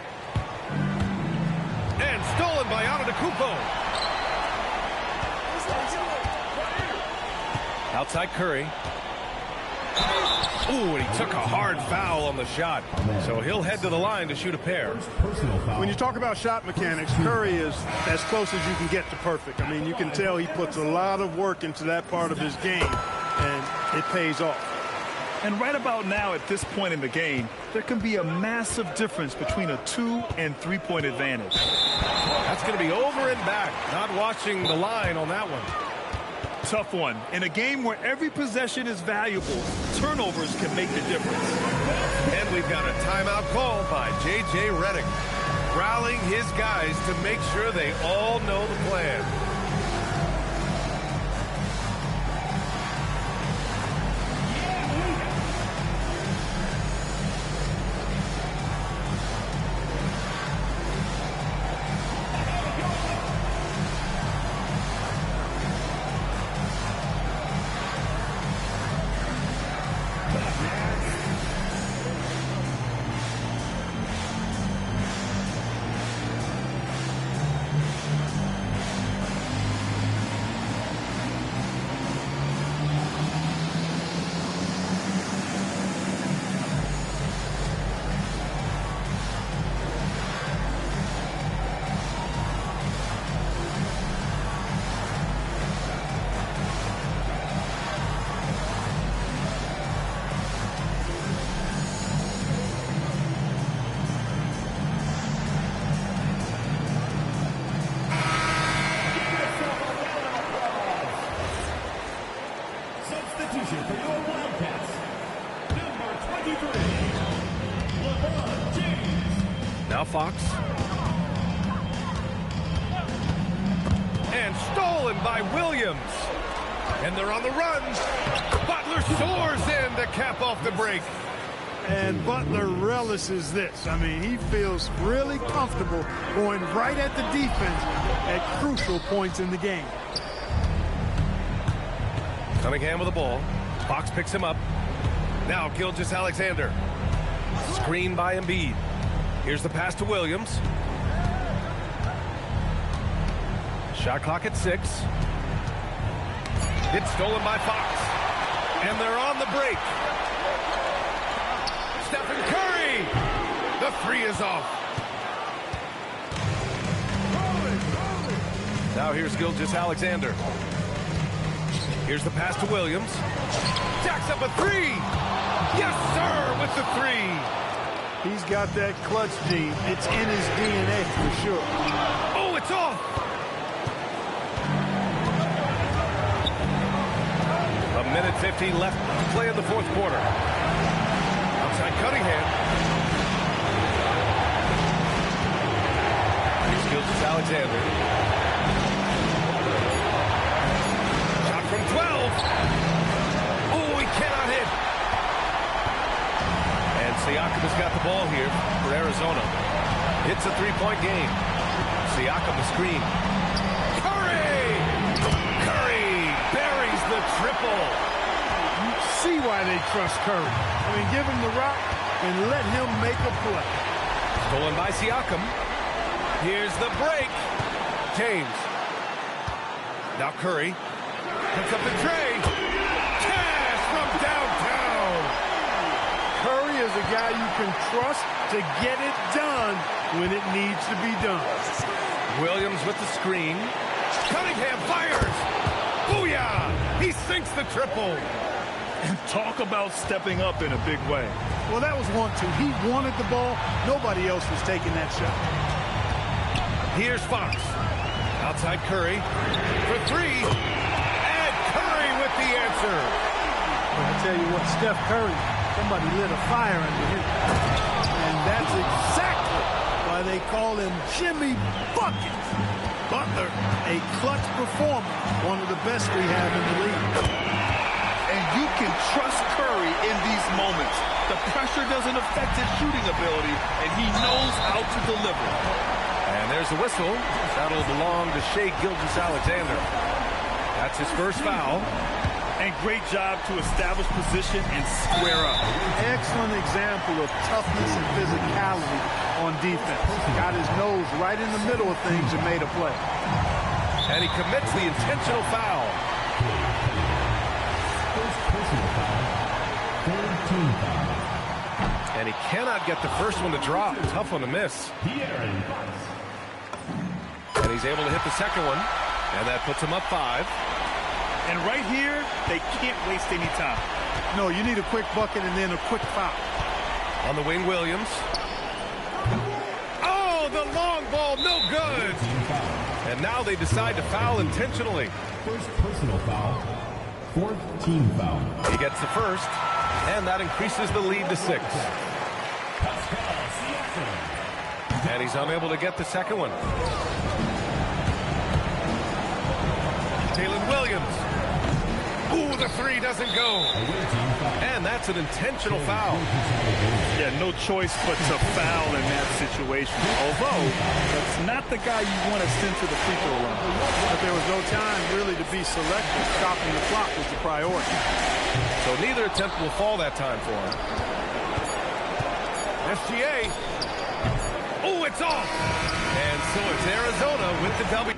And stolen by Antetokounmpo. Outside Curry. Ooh, and he took a hard foul on the shot. So he'll head to the line to shoot a pair. When you talk about shot mechanics, Curry is as close as you can get to perfect. I mean, you can tell he puts a lot of work into that part of his game, and it pays off. And right about now, at this point in the game, there can be a massive difference between a 2- and 3-point advantage. That's going to be over and back. Not watching the line on that one. Tough one. In a game where every possession is valuable, turnovers can make the difference. And we've got a timeout call by J.J. Redick, rallying his guys to make sure they all know the plan. Now Fox. And stolen by Williams. And they're on the run. Butler soars in to cap off the break. And Butler relishes this. I mean, he feels really comfortable going right at the defense at crucial points in the game. Cunningham with the ball. Fox picks him up. Now Gilgeous-Alexander. Screen by Embiid. Here's the pass to Williams. Shot clock at 6. It's stolen by Fox. And they're on the break. Stephen Curry. The 3 is off. Now here's Gilgeous-Alexander. Here's the pass to Williams. Jacks up a 3. Yes, sir, with the 3. He's got that clutch gene. It's in his DNA for sure. Oh, it's off. A minute 15 left to play in the fourth quarter. Outside Cunningham. Here's Gilgeous-Alexander. Shot from 12. Oh, he cannot hit. And Siakam has got the ball here for Arizona. It's a three-point game. Siakam the screen. Curry! Curry buries the triple. You see why they trust Curry. I mean, give him the rock and let him make a play. Stolen by Siakam. Here's the break. James. Now Curry. Picks up the tray. Cash from downtown. Curry is a guy you can trust to get it done when it needs to be done. Williams with the screen. Cunningham fires. Booyah! He sinks the triple. And talk about stepping up in a big way. Well, that was 1-2. He wanted the ball. Nobody else was taking that shot. Here's Fox. Outside Curry for 3. And Curry with the answer. I tell you what, Steph Curry, somebody lit a fire under him. And that's exactly why they call him Jimmy Buckets. Butler, a clutch performer, one of the best we have in the league. And you can trust Curry in these moments. The pressure doesn't affect his shooting ability, and he knows how to deliver. And there's the whistle. That'll belong to Shai Gilgeous-Alexander. That's his first foul. And great job to establish position and square up. Excellent example of toughness and physicality on defense. Got his nose right in the middle of things and made a play. And he commits the intentional foul. First personal foul. Third team foul. And he cannot get the first one to drop. Tough one to miss. De'Aaron Fox. And he's able to hit the second one. And that puts him up 5. And right here, they can't waste any time. No, you need a quick bucket and then a quick foul. On the wing, Williams. Oh, the long ball, no good. And now they decide to foul intentionally. First personal foul. Fourth team foul. He gets the first, and that increases the lead to 6. And he's unable to get the second one. Taylor Williams. Ooh, the three doesn't go. And that's an intentional foul. Yeah, no choice but to foul in that situation. Although, that's not the guy you want to send to the free throw line. But there was no time really to be selective. Stopping the clock was the priority. So neither attempt will fall that time for him. SGA. Oh, it's off. And so it's Arizona with the W.